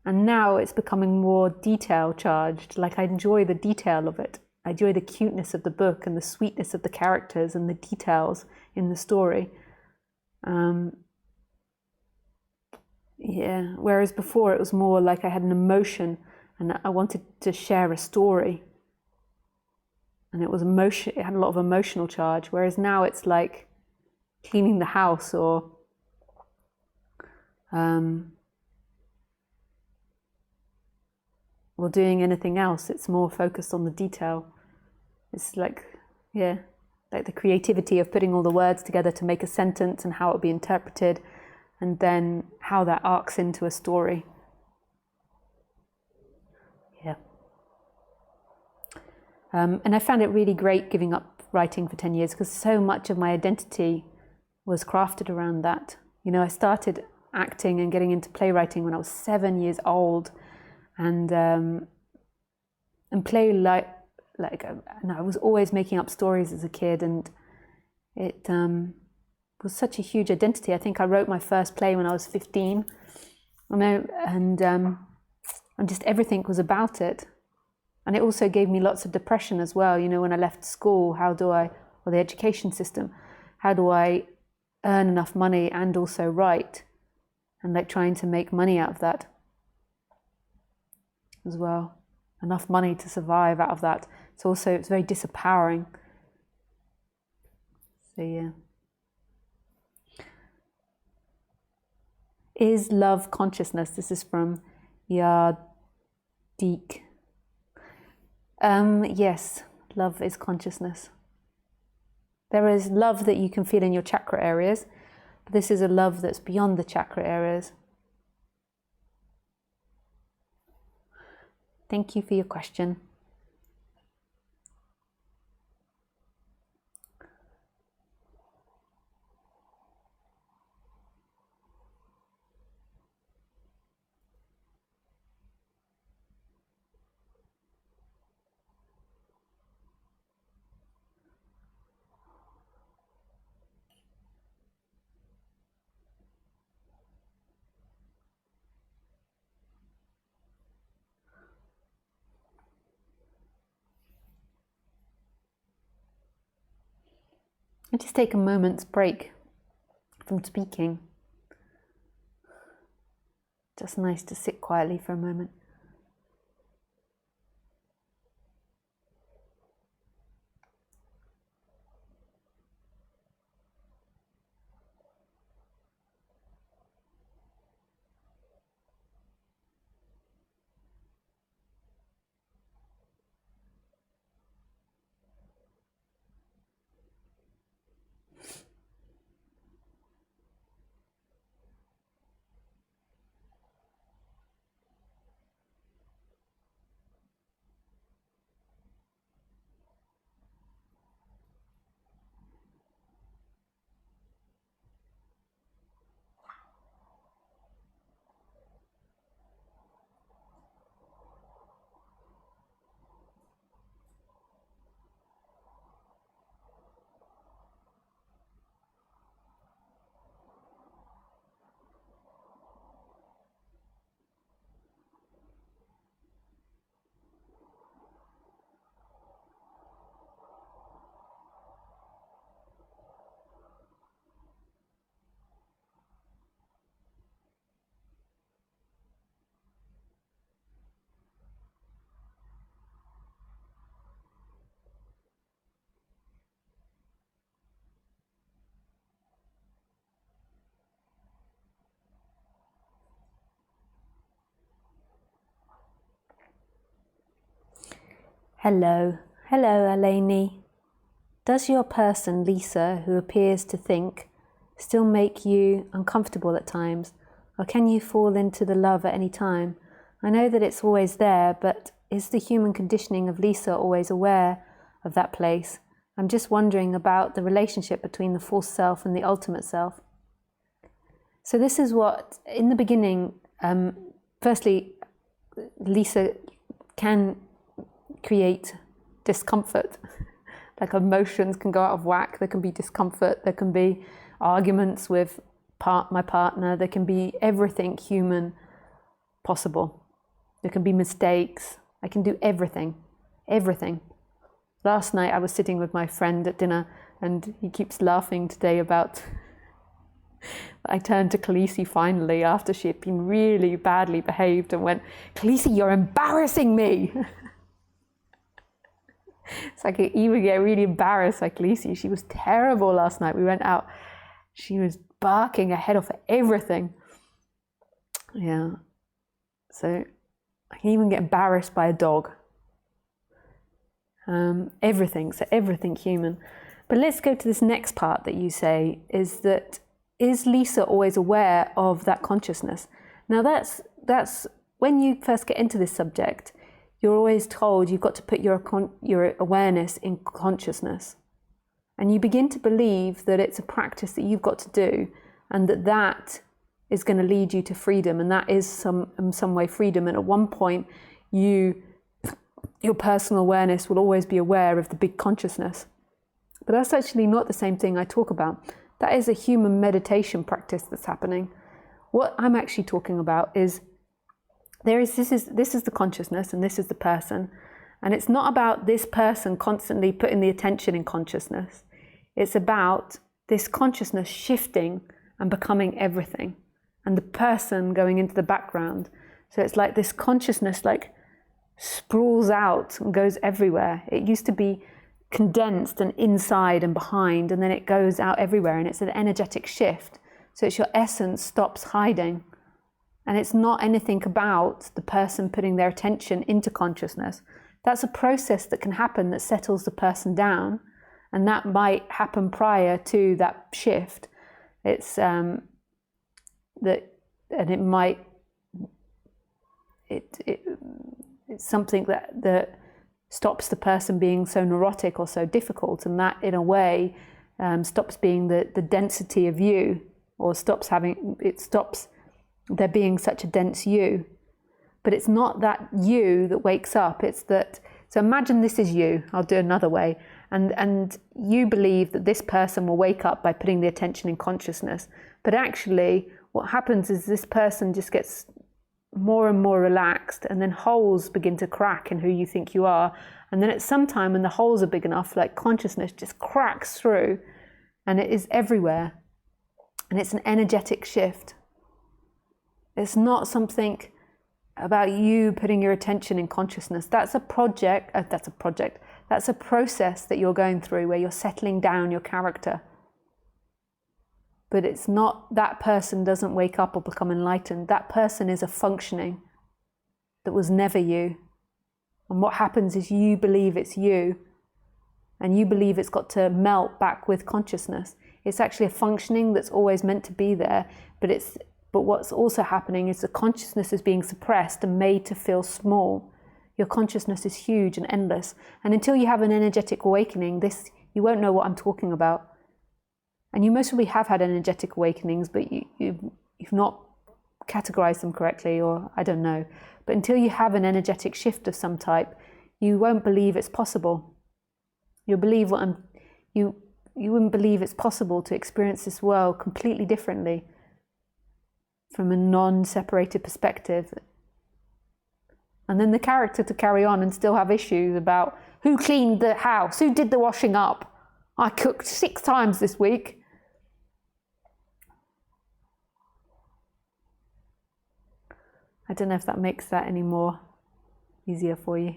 and now it's becoming more detail charged. Like I enjoy the detail of it. I enjoy the cuteness of the book and the sweetness of the characters and the details in the story. Yeah, whereas before it was more like I had an emotion and I wanted to share a story. And it was emotion, it had a lot of emotional charge, whereas now it's like cleaning the house or doing anything else. It's more focused on the detail. It's like, yeah, like the creativity of putting all the words together to make a sentence and how it would be interpreted, and then how that arcs into a story. Yeah. And I found it really great giving up writing for 10 years because so much of my identity was crafted around that. You know, I started acting and getting into playwriting when I was 7 years old, and play and I was always making up stories as a kid, and It was such a huge identity. I think I wrote my first play when I was 15, and just everything was about it. And it also gave me lots of depression as well. You know, when I left school, or the education system, how do I earn enough money and also write? And like trying to make money out of that as well. Enough money to survive out of that. It's very disempowering. So yeah. Is love consciousness? This is from Yardik. Yes, love is consciousness. There is love that you can feel in your chakra areas, but this is a love that's beyond the chakra areas. Thank you for your question. And just take a moment's break from speaking. Just nice to sit quietly for a moment. Hello, Eleni. Does your person, Lisa, who appears to think, still make you uncomfortable at times? Or can you fall into the love at any time? I know that it's always there, but is the human conditioning of Lisa always aware of that place? I'm just wondering about the relationship between the false self and the ultimate self. So this is what, in the beginning, firstly, Lisa can create discomfort. Like emotions can go out of whack. There can be discomfort. There can be arguments with my partner. There can be everything human possible. There can be mistakes. I can do everything. Last night I was sitting with my friend at dinner and he keeps laughing today about I turned to Khaleesi finally after she had been really badly behaved and went, "Khaleesi, you're embarrassing me." It's like I even get really embarrassed by Khaleesi. She was terrible last night. We went out. She was barking her head off at everything. Yeah. So I can even get embarrassed by a dog. Everything. So everything human. But let's go to this next part that you say is Lisa always aware of that consciousness? Now that's when you first get into this subject, you're always told you've got to put your awareness in consciousness. And you begin to believe that it's a practice that you've got to do and that is going to lead you to freedom, and that is in some way freedom. And at one point, your personal awareness will always be aware of the big consciousness. But that's actually not the same thing I talk about. That is a human meditation practice that's happening. What I'm actually talking about is this is the consciousness and this is the person. And it's not about this person constantly putting the attention in consciousness. It's about this consciousness shifting and becoming everything, and the person going into the background. So it's like this consciousness like sprawls out and goes everywhere. It used to be condensed and inside and behind, and then it goes out everywhere, and it's an energetic shift. So it's your essence stops hiding. And it's not anything about the person putting their attention into consciousness. That's a process that can happen that settles the person down, and that might happen prior to that shift. It's it's something that stops the person being so neurotic or so difficult, and that in a way stops being the density of you, or stops there being such a dense you. But it's not that you that wakes up, it's that, so imagine this is you, I'll do another way, and you believe that this person will wake up by putting the attention in consciousness. But actually what happens is this person just gets more and more relaxed, and then holes begin to crack in who you think you are. And then at some time when the holes are big enough, like consciousness just cracks through, and it is everywhere. And it's an energetic shift. It's not something about you putting your attention in consciousness. That's a process that you're going through, where you're settling down your character. But it's not, that person doesn't wake up or become enlightened. That person is a functioning that was never you. And what happens is you believe it's you, and you believe it's got to melt back with consciousness. It's actually a functioning that's always meant to be there, but what's also happening is the consciousness is being suppressed and made to feel small. Your consciousness is huge and endless. And until you have an energetic awakening, you won't know what I'm talking about. And you most probably have had energetic awakenings, but you've not categorized them correctly, or I don't know. But until you have an energetic shift of some type, you won't believe it's possible. You wouldn't believe it's possible to experience this world completely differently, from a non-separated perspective. And then the character to carry on and still have issues about who cleaned the house, who did the washing up. I cooked 6 times this week. I don't know if that makes that any more easier for you.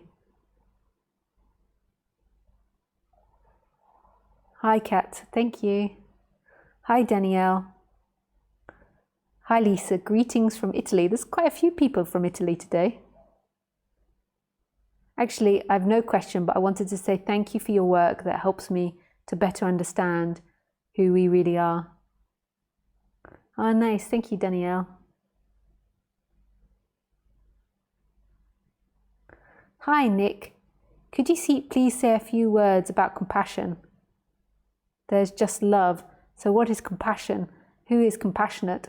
Hi Kat, thank you. Hi Danielle. Hi Lisa, greetings from Italy. There's quite a few people from Italy today. Actually, I have no question, but I wanted to say thank you for your work that helps me to better understand who we really are. Oh, nice. Thank you, Danielle. Hi, Nick. Could you please say a few words about compassion? There's just love. So what is compassion? Who is compassionate?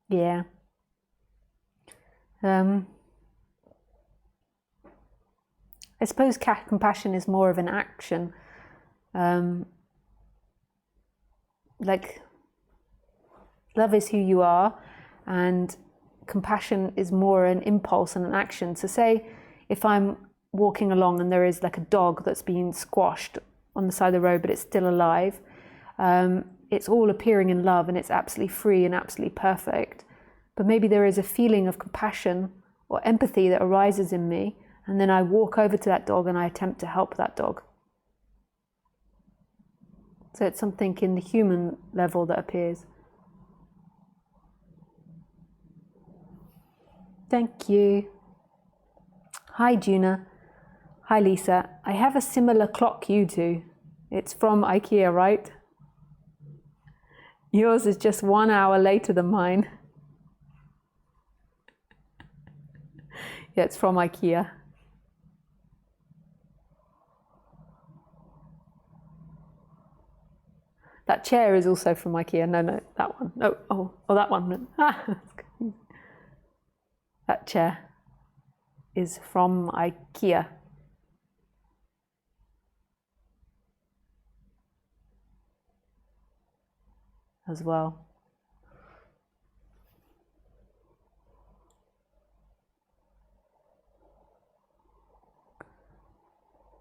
Yeah. I suppose compassion is more of an action. Like, love is who you are, and compassion is more an impulse and an action. So say if I'm walking along and there is like a dog that's been squashed on the side of the road, but it's still alive, it's all appearing in love and it's absolutely free and absolutely perfect. But maybe there is a feeling of compassion or empathy that arises in me, and then I walk over to that dog and I attempt to help that dog. So it's something in the human level that appears. Thank you. Hi Juna. Hi Lisa. I have a similar clock you do. It's from IKEA, right? Yours is just 1 hour later than mine. Yeah, it's from IKEA. That chair is also from IKEA. No, that one. No, oh, that one. That chair is from IKEA. as well.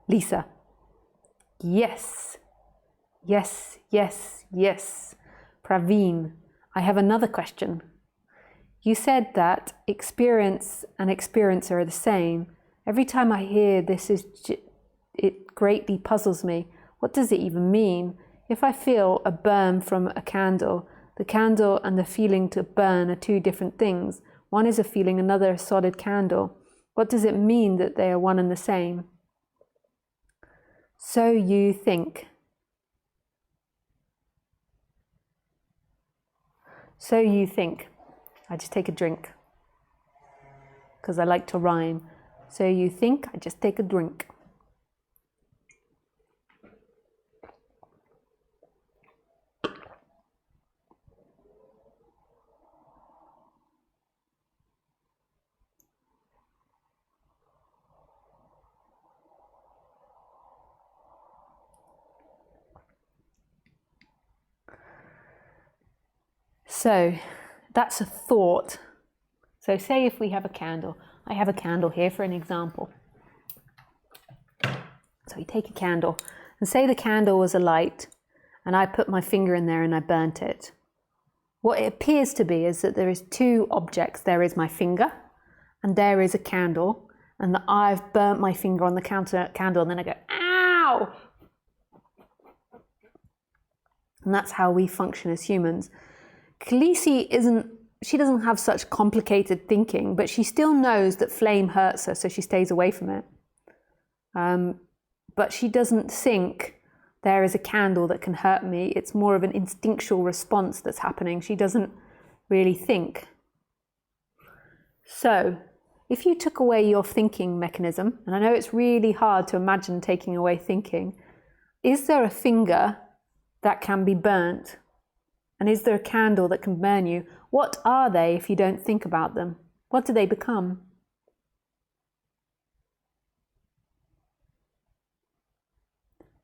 Lisa. Yes. Yes, yes, yes. Praveen, I have another question. You said that experience and experiencer are the same. Every time I hear this, it greatly puzzles me. What does it even mean? If I feel a burn from a candle, the candle and the feeling to burn are two different things. One is a feeling, another a solid candle. What does it mean that they are one and the same? So you think. So you think. I just take a drink because I like to rhyme. So you think, I just take a drink. So that's a thought. So say if we have a candle, I have a candle here for an example. So you take a candle and say the candle was a light and I put my finger in there and I burnt it. What it appears to be is that there is two objects. There is my finger and there is a candle, and that I've burnt my finger on the candle and then I go, ow! And that's how we function as humans. Khaleesi she doesn't have such complicated thinking, but she still knows that flame hurts her, so she stays away from it. But she doesn't think there is a candle that can hurt me. It's more of an instinctual response that's happening. She doesn't really think. So if you took away your thinking mechanism, and I know it's really hard to imagine taking away thinking, is there a finger that can be burnt? And is there a candle that can burn you? What are they if you don't think about them? What do they become?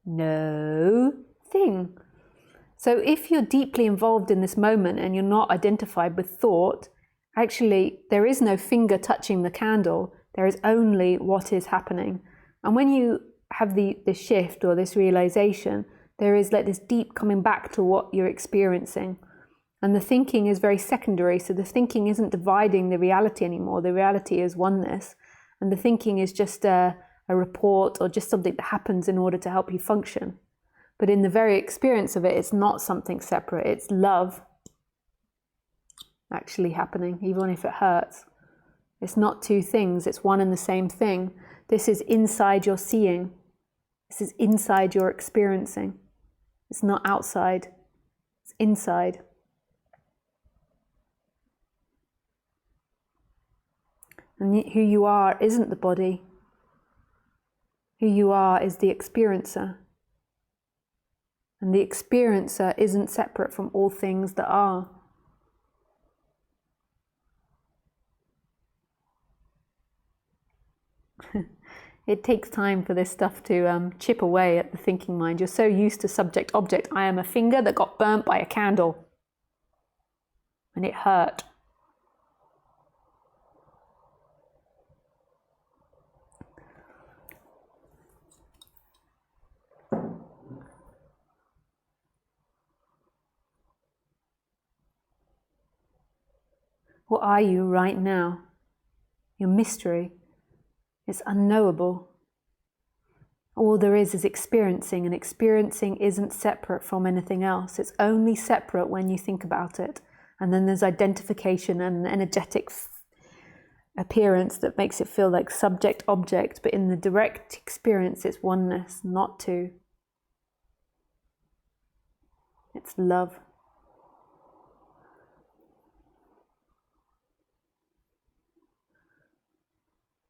No thing. So if you're deeply involved in this moment and you're not identified with thought, actually there is no finger touching the candle. There is only what is happening. And when you have this shift or this realization, there is like this deep coming back to what you're experiencing. And the thinking is very secondary. So the thinking isn't dividing the reality anymore. The reality is oneness. And the thinking is just a report or just something that happens in order to help you function. But in the very experience of it, it's not something separate. It's love actually happening, even if it hurts. It's not two things. It's one and the same thing. This is inside your seeing. This is inside your experiencing. It's not outside. It's inside. And who you are isn't the body. Who you are is the experiencer. And the experiencer isn't separate from all things that are. It takes time for this stuff to chip away at the thinking mind. You're so used to subject-object. I am a finger that got burnt by a candle. And it hurt. What are you right now? Your mystery. It's unknowable. All there is experiencing, and experiencing isn't separate from anything else. It's only separate when you think about it. And then there's identification and energetic appearance that makes it feel like subject-object, but in the direct experience, it's oneness, not two. It's love.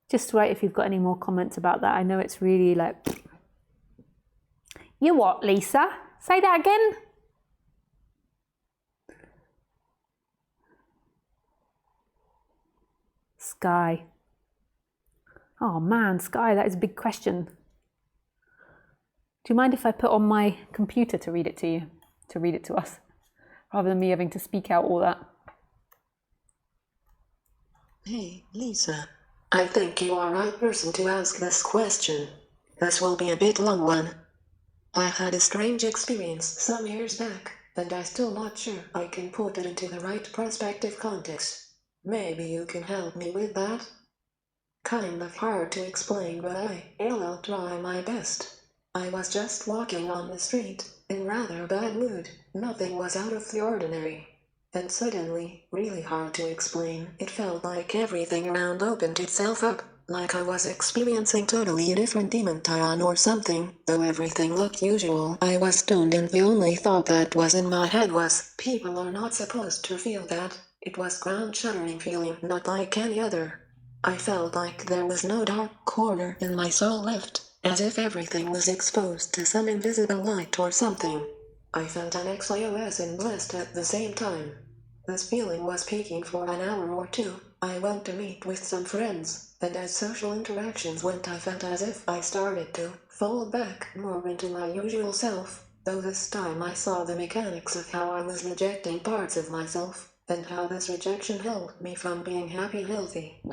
Just write if you've got any more comments about that. I know it's really like... You what, Lisa? Say that again? Sky. Oh man, Sky, that is a big question. Do you mind if I put on my computer to read it to you? To read it to us? rather than me having to speak out all that. Hey, Lisa. I think you are the right person to ask this question. This will be a bit long one. I had a strange experience some years back, and I'm still not sure I can put it into the right perspective context. Maybe you can help me with that? Kind of hard to explain, but I'll try my best. I was just walking on the street, in rather bad mood. Nothing was out of the ordinary. And suddenly, really hard to explain, it felt like everything around opened itself up, like I was experiencing totally a different dimension or something. Though everything looked usual, I was stoned and the only thought that was in my head was, people are not supposed to feel that. It was ground-shattering feeling, not like any other. I felt like there was no dark corner in my soul left, as if everything was exposed to some invisible light or something. I felt an XOS and blessed at the same time. This feeling was peaking for an hour or two. I went to meet with some friends, and as social interactions went I felt as if I started to fall back more into my usual self, though this time I saw the mechanics of how I was rejecting parts of myself, and how this rejection held me from being happy healthy.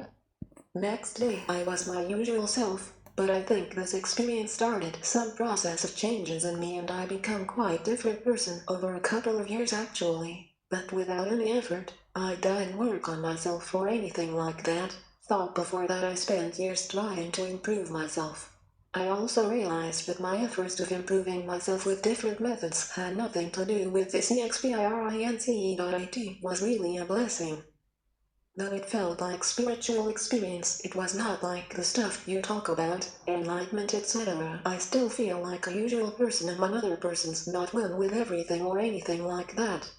Next day I was my usual self, but I think this experience started some process of changes in me and I become quite different person over a couple of years actually. But without any effort, I didn't work on myself or anything like that. Thought before that I spent years trying to improve myself. I also realized that my efforts of improving myself with different methods had nothing to do with this experience was really a blessing. Though it felt like spiritual experience, it was not like the stuff you talk about, enlightenment etc. I still feel like a usual person among other persons, not one with everything or anything like that.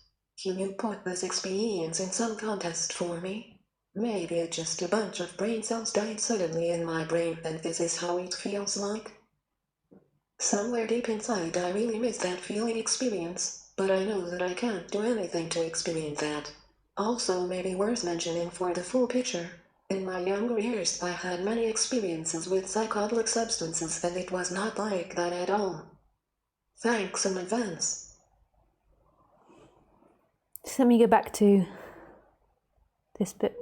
Can you put this experience in some context for me? Maybe it's just a bunch of brain cells died suddenly in my brain and this is how it feels like? Somewhere deep inside I really miss that feeling experience, but I know that I can't do anything to experience that. Also maybe worth mentioning for the full picture, in my younger years I had many experiences with psychedelic substances and it was not like that at all. Thanks in advance. Just let me go back to this bit.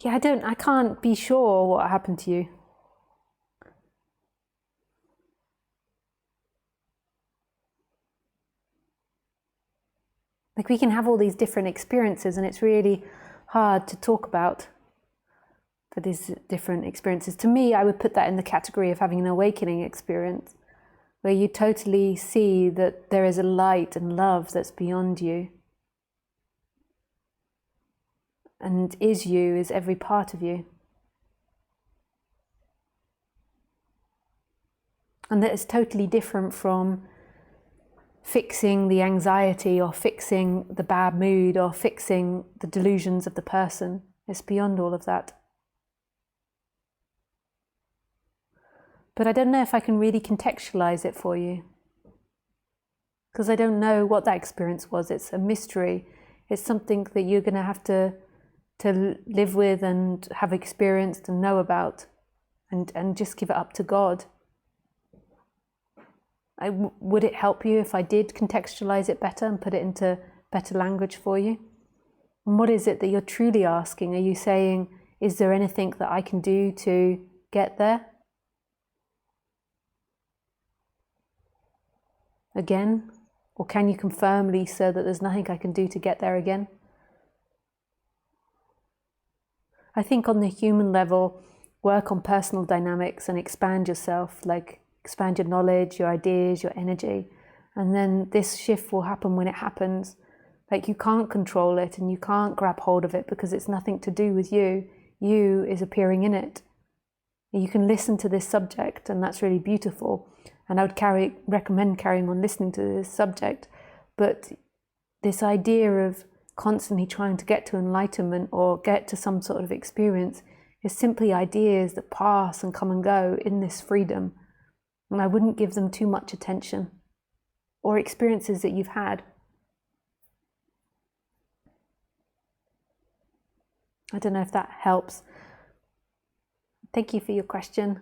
Yeah, I can't be sure what happened to you. Like we can have all these different experiences and it's really hard to talk about these different experiences. To me, I would put that in the category of having an awakening experience, where you totally see that there is a light and love that's beyond you. And is you, is every part of you. And that is totally different from fixing the anxiety or fixing the bad mood or fixing the delusions of the person. It's beyond all of that. But I don't know if I can really contextualize it for you, because I don't know what that experience was. It's a mystery. It's something that you're going to have to live with and have experienced and know about, and just give it up to God. Would it help you if I did contextualize it better and put it into better language for you? And what is it that you're truly asking? Are you saying, is there anything that I can do to get there? again? Or can you confirm, Lisa, that there's nothing I can do to get there again? I think on the human level, work on personal dynamics and expand yourself, like expand your knowledge, your ideas, your energy. And then this shift will happen when it happens. Like you can't control it and you can't grab hold of it because it's nothing to do with you. You is appearing in it. You can listen to this subject and that's really beautiful. And I would recommend carrying on listening to this subject. But this idea of constantly trying to get to enlightenment or get to some sort of experience is simply ideas that pass and come and go in this freedom. And I wouldn't give them too much attention, or experiences that you've had. I don't know if that helps. Thank you for your question.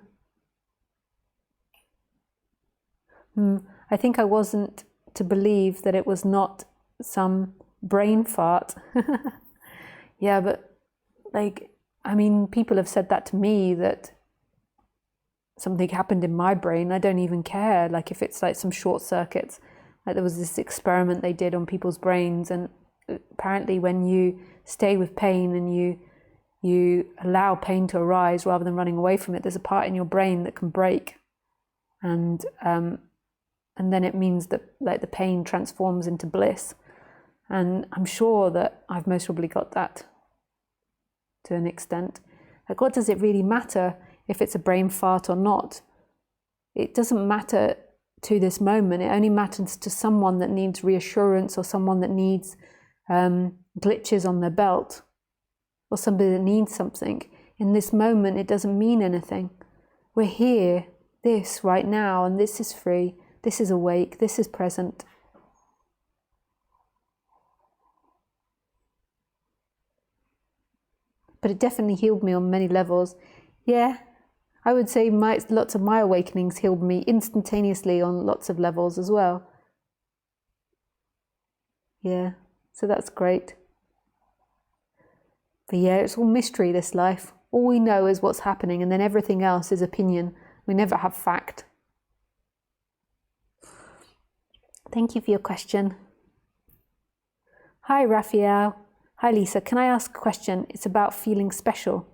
I think I wasn't to believe that it was not some brain fart. Yeah, but people have said that to me, that something happened in my brain. I don't even care, like if it's like some short circuits. Like there was this experiment they did on people's brains, and apparently when you stay with pain and you allow pain to arise rather than running away from it, there's a part in your brain that can break, and then it means that like the pain transforms into bliss. And I'm sure that I've most probably got that to an extent. Like, what does it really matter if it's a brain fart or not? It doesn't matter to this moment. It only matters to someone that needs reassurance, or someone that needs glitches on their belt, or somebody that needs something. In this moment, it doesn't mean anything. We're here, this right now, and this is free. This is awake. This is present. But it definitely healed me on many levels. Yeah, I would say lots of my awakenings healed me instantaneously on lots of levels as well. Yeah, so that's great. But yeah, it's all mystery, this life. All we know is what's happening, and then everything else is opinion. We never have fact. Thank you for your question. Hi, Raphael. Hi, Lisa. Can I ask a question? It's about feeling special.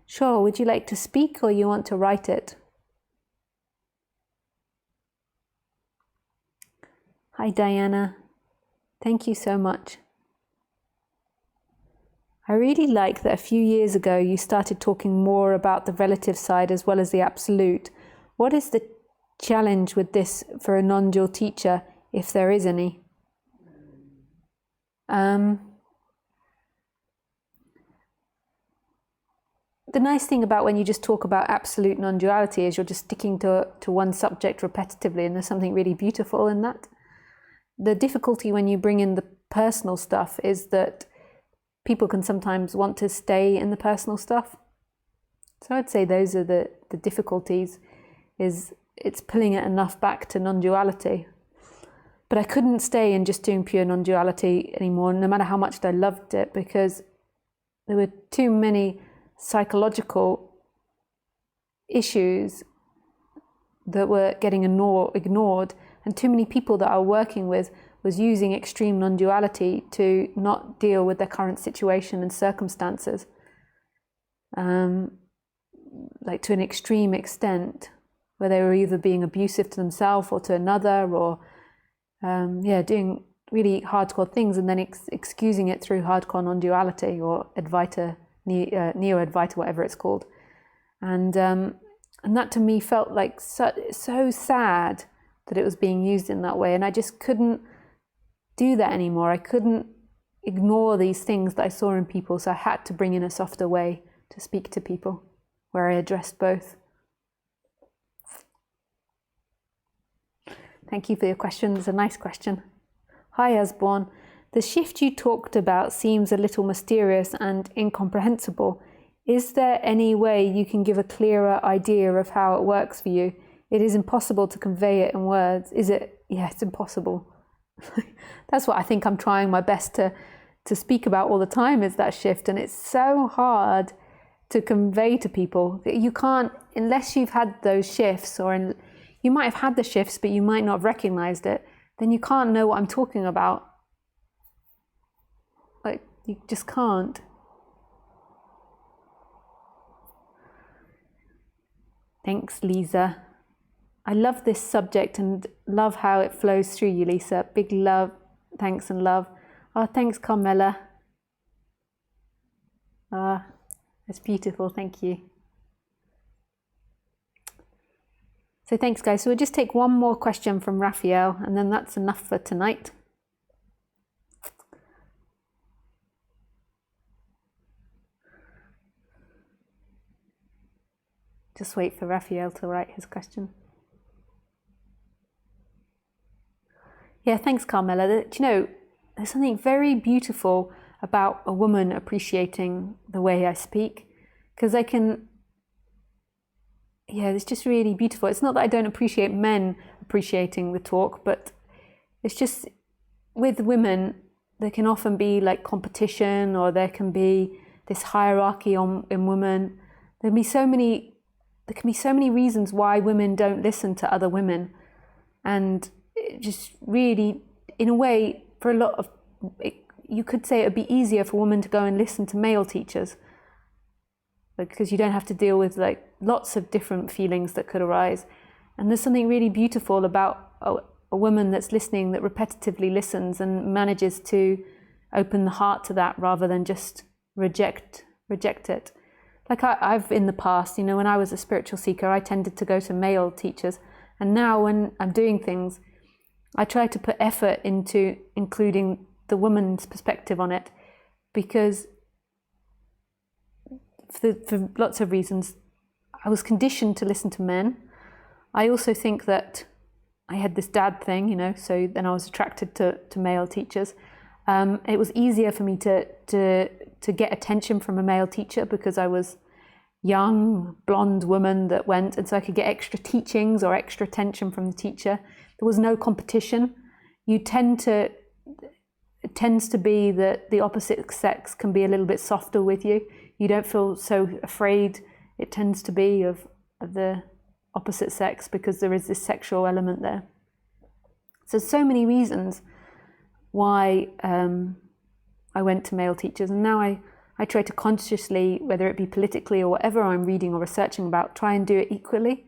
Sure. Would you like to speak, or you want to write it? Hi, Diana. Thank you so much. I really like that a few years ago you started talking more about the relative side as well as the absolute. What is the challenge with this for a non-dual teacher, if there is any? The nice thing about when you just talk about absolute non-duality is you're just sticking to one subject repetitively, and there's something really beautiful in that. The difficulty when you bring in the personal stuff is that people can sometimes want to stay in the personal stuff. So I'd say those are the difficulties, is it's pulling it enough back to non-duality. But I couldn't stay in just doing pure non-duality anymore, no matter how much I loved it, because there were too many psychological issues that were getting ignored, and too many people that I was working with was using extreme non-duality to not deal with their current situation and circumstances, like to an extreme extent, where they were either being abusive to themselves or to another, or doing really hardcore things, and then excusing it through hardcore non-duality or Advaita, Neo-Advaita, whatever it's called. And that to me felt like so sad that it was being used in that way, and I just couldn't do that anymore. I couldn't ignore these things that I saw in people, so I had to bring in a softer way to speak to people, where I addressed both. Thank you for your question. It's a nice question. Hi, Osborne. The shift you talked about seems a little mysterious and incomprehensible. Is there any way you can give a clearer idea of how it works for you? It is impossible to convey it in words. Is it? Yeah, it's impossible. That's what I think I'm trying my best to speak about all the time, is that shift. And it's so hard to convey to people. You can't, unless you've had those shifts, you might have had the shifts, but you might not have recognized it. then you can't know what I'm talking about. Like, you just can't. Thanks, Lisa. I love this subject and love how it flows through you, Lisa. Big love, thanks and love. Oh, thanks, Carmela. Ah, it's beautiful, thank you. So thanks, guys. So we'll just take one more question from Raphael, and then that's enough for tonight. Just wait for Raphael to write his question. Yeah, thanks, Carmela. Do you know, there's something very beautiful about a woman appreciating the way I speak, because I can, yeah, it's just really beautiful. It's not that I don't appreciate men appreciating the talk, but it's just with women, there can often be like competition, or there can be this hierarchy in women. There can be so many reasons why women don't listen to other women, and it just really, in a way, for a lot of, you could say it would be easier for women to go and listen to male teachers, because you don't have to deal with like lots of different feelings that could arise. And there's something really beautiful about a woman that's listening, that repetitively listens and manages to open the heart to that rather than just reject it. Like I've in the past, you know, when I was a spiritual seeker, I tended to go to male teachers, and now when I'm doing things, I try to put effort into including the woman's perspective on it, because for lots of reasons, I was conditioned to listen to men. I also think that I had this dad thing, you know, so then I was attracted to male teachers. It was easier for me to get attention from a male teacher because I was young, blonde woman that went, and so I could get extra teachings or extra attention from the teacher. There was no competition. It tends to be that the opposite sex can be a little bit softer with you. You don't feel so afraid, it tends to be, of the opposite sex, because there is this sexual element there. So many reasons why I went to male teachers, and now I try to consciously, whether it be politically or whatever I'm reading or researching about, try and do it equally.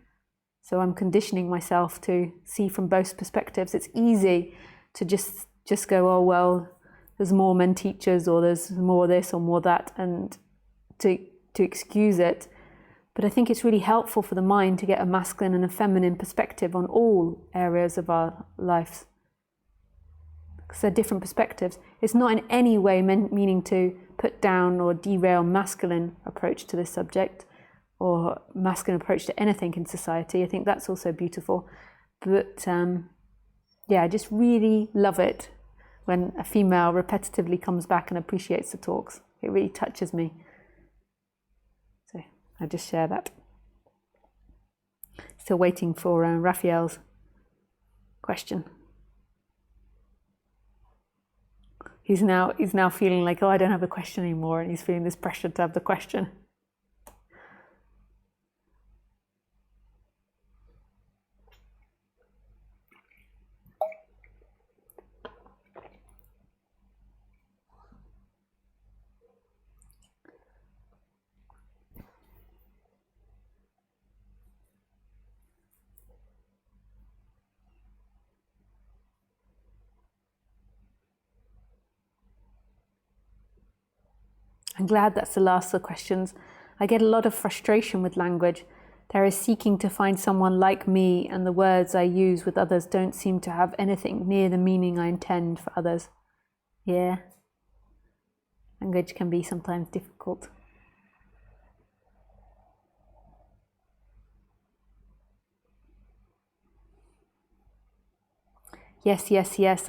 So I'm conditioning myself to see from both perspectives. It's easy to just go, oh, well, there's more men teachers, or there's more this or more that, and to excuse it. But I think it's really helpful for the mind to get a masculine and a feminine perspective on all areas of our lives, because they're different perspectives. It's not in any way meaning to put down or derail masculine approach to this subject, or masculine approach to anything in society. I think that's also beautiful. But yeah, I just really love it when a female repetitively comes back and appreciates the talks. It really touches me. So I just share that. Still waiting for Raphael's question. He's now feeling like, oh, I don't have a question anymore, and he's feeling this pressure to have the question. I'm glad that's the last of the questions. I get a lot of frustration with language. There is seeking to find someone like me, and the words I use with others don't seem to have anything near the meaning I intend for others. Yeah. Language can be sometimes difficult. Yes,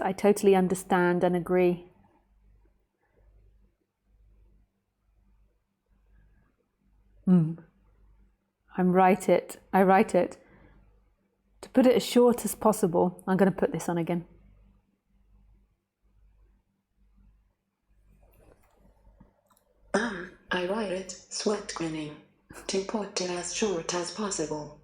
I totally understand and agree. I write it. To put it as short as possible, I'm going to put this on again. I write it, sweat grinning, to put it as short as possible.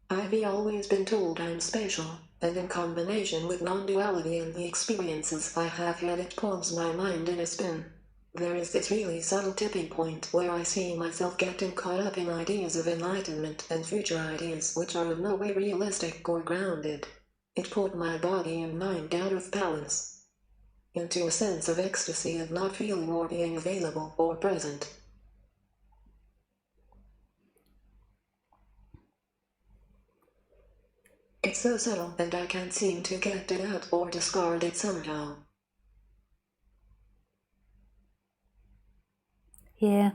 I've always been told I'm special, and in combination with non-duality and the experiences I have had, it pulls my mind in a spin. There is this really subtle tipping point where I see myself getting caught up in ideas of enlightenment and future ideas which are in no way realistic or grounded. It pulled my body and mind out of balance, into a sense of ecstasy of not feeling or being available or present. It's so subtle and I can't seem to get it out or discard it somehow. Yeah.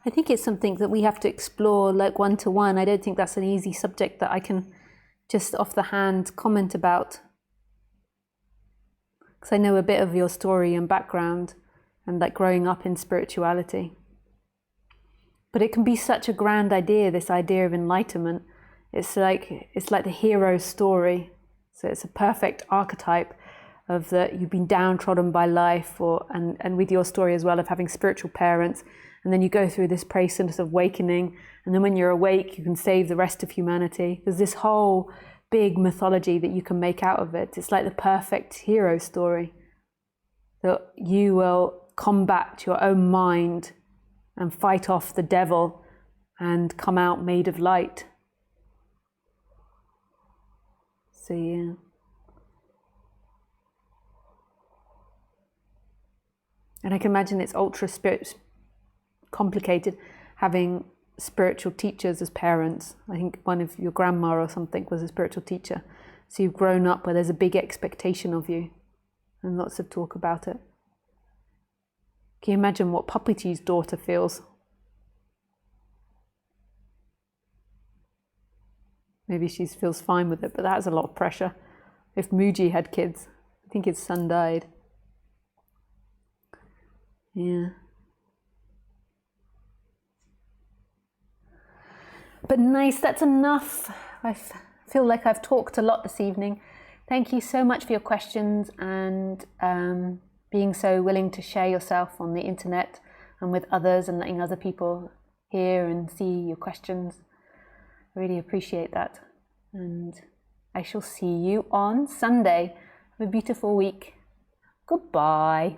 I think it's something that we have to explore like one-to-one. I don't think that's an easy subject that I can just off the hand comment about. Because I know a bit of your story and background and like growing up in spirituality. But it can be such a grand idea, this idea of enlightenment. It's like the hero's story. So it's a perfect archetype of that you've been downtrodden by life, and with your story as well of having spiritual parents, and then you go through this process of awakening, and then when you're awake you can save the rest of humanity. There's this whole big mythology that you can make out of it. It's like the perfect hero story, that you will combat your own mind and fight off the devil and come out made of light. So yeah. And I can imagine it's ultra complicated having spiritual teachers as parents. I think one of your grandma or something was a spiritual teacher. So you've grown up where there's a big expectation of you and lots of talk about it. Can you imagine what Puppy's daughter feels? Maybe she feels fine with it, but that's a lot of pressure. If Muji had kids, I think his son died. Yeah. But nice, that's enough. I feel like I've talked a lot this evening. Thank you so much for your questions and being so willing to share yourself on the internet and with others and letting other people hear and see your questions. I really appreciate that. And I shall see you on Sunday. Have a beautiful week. Goodbye.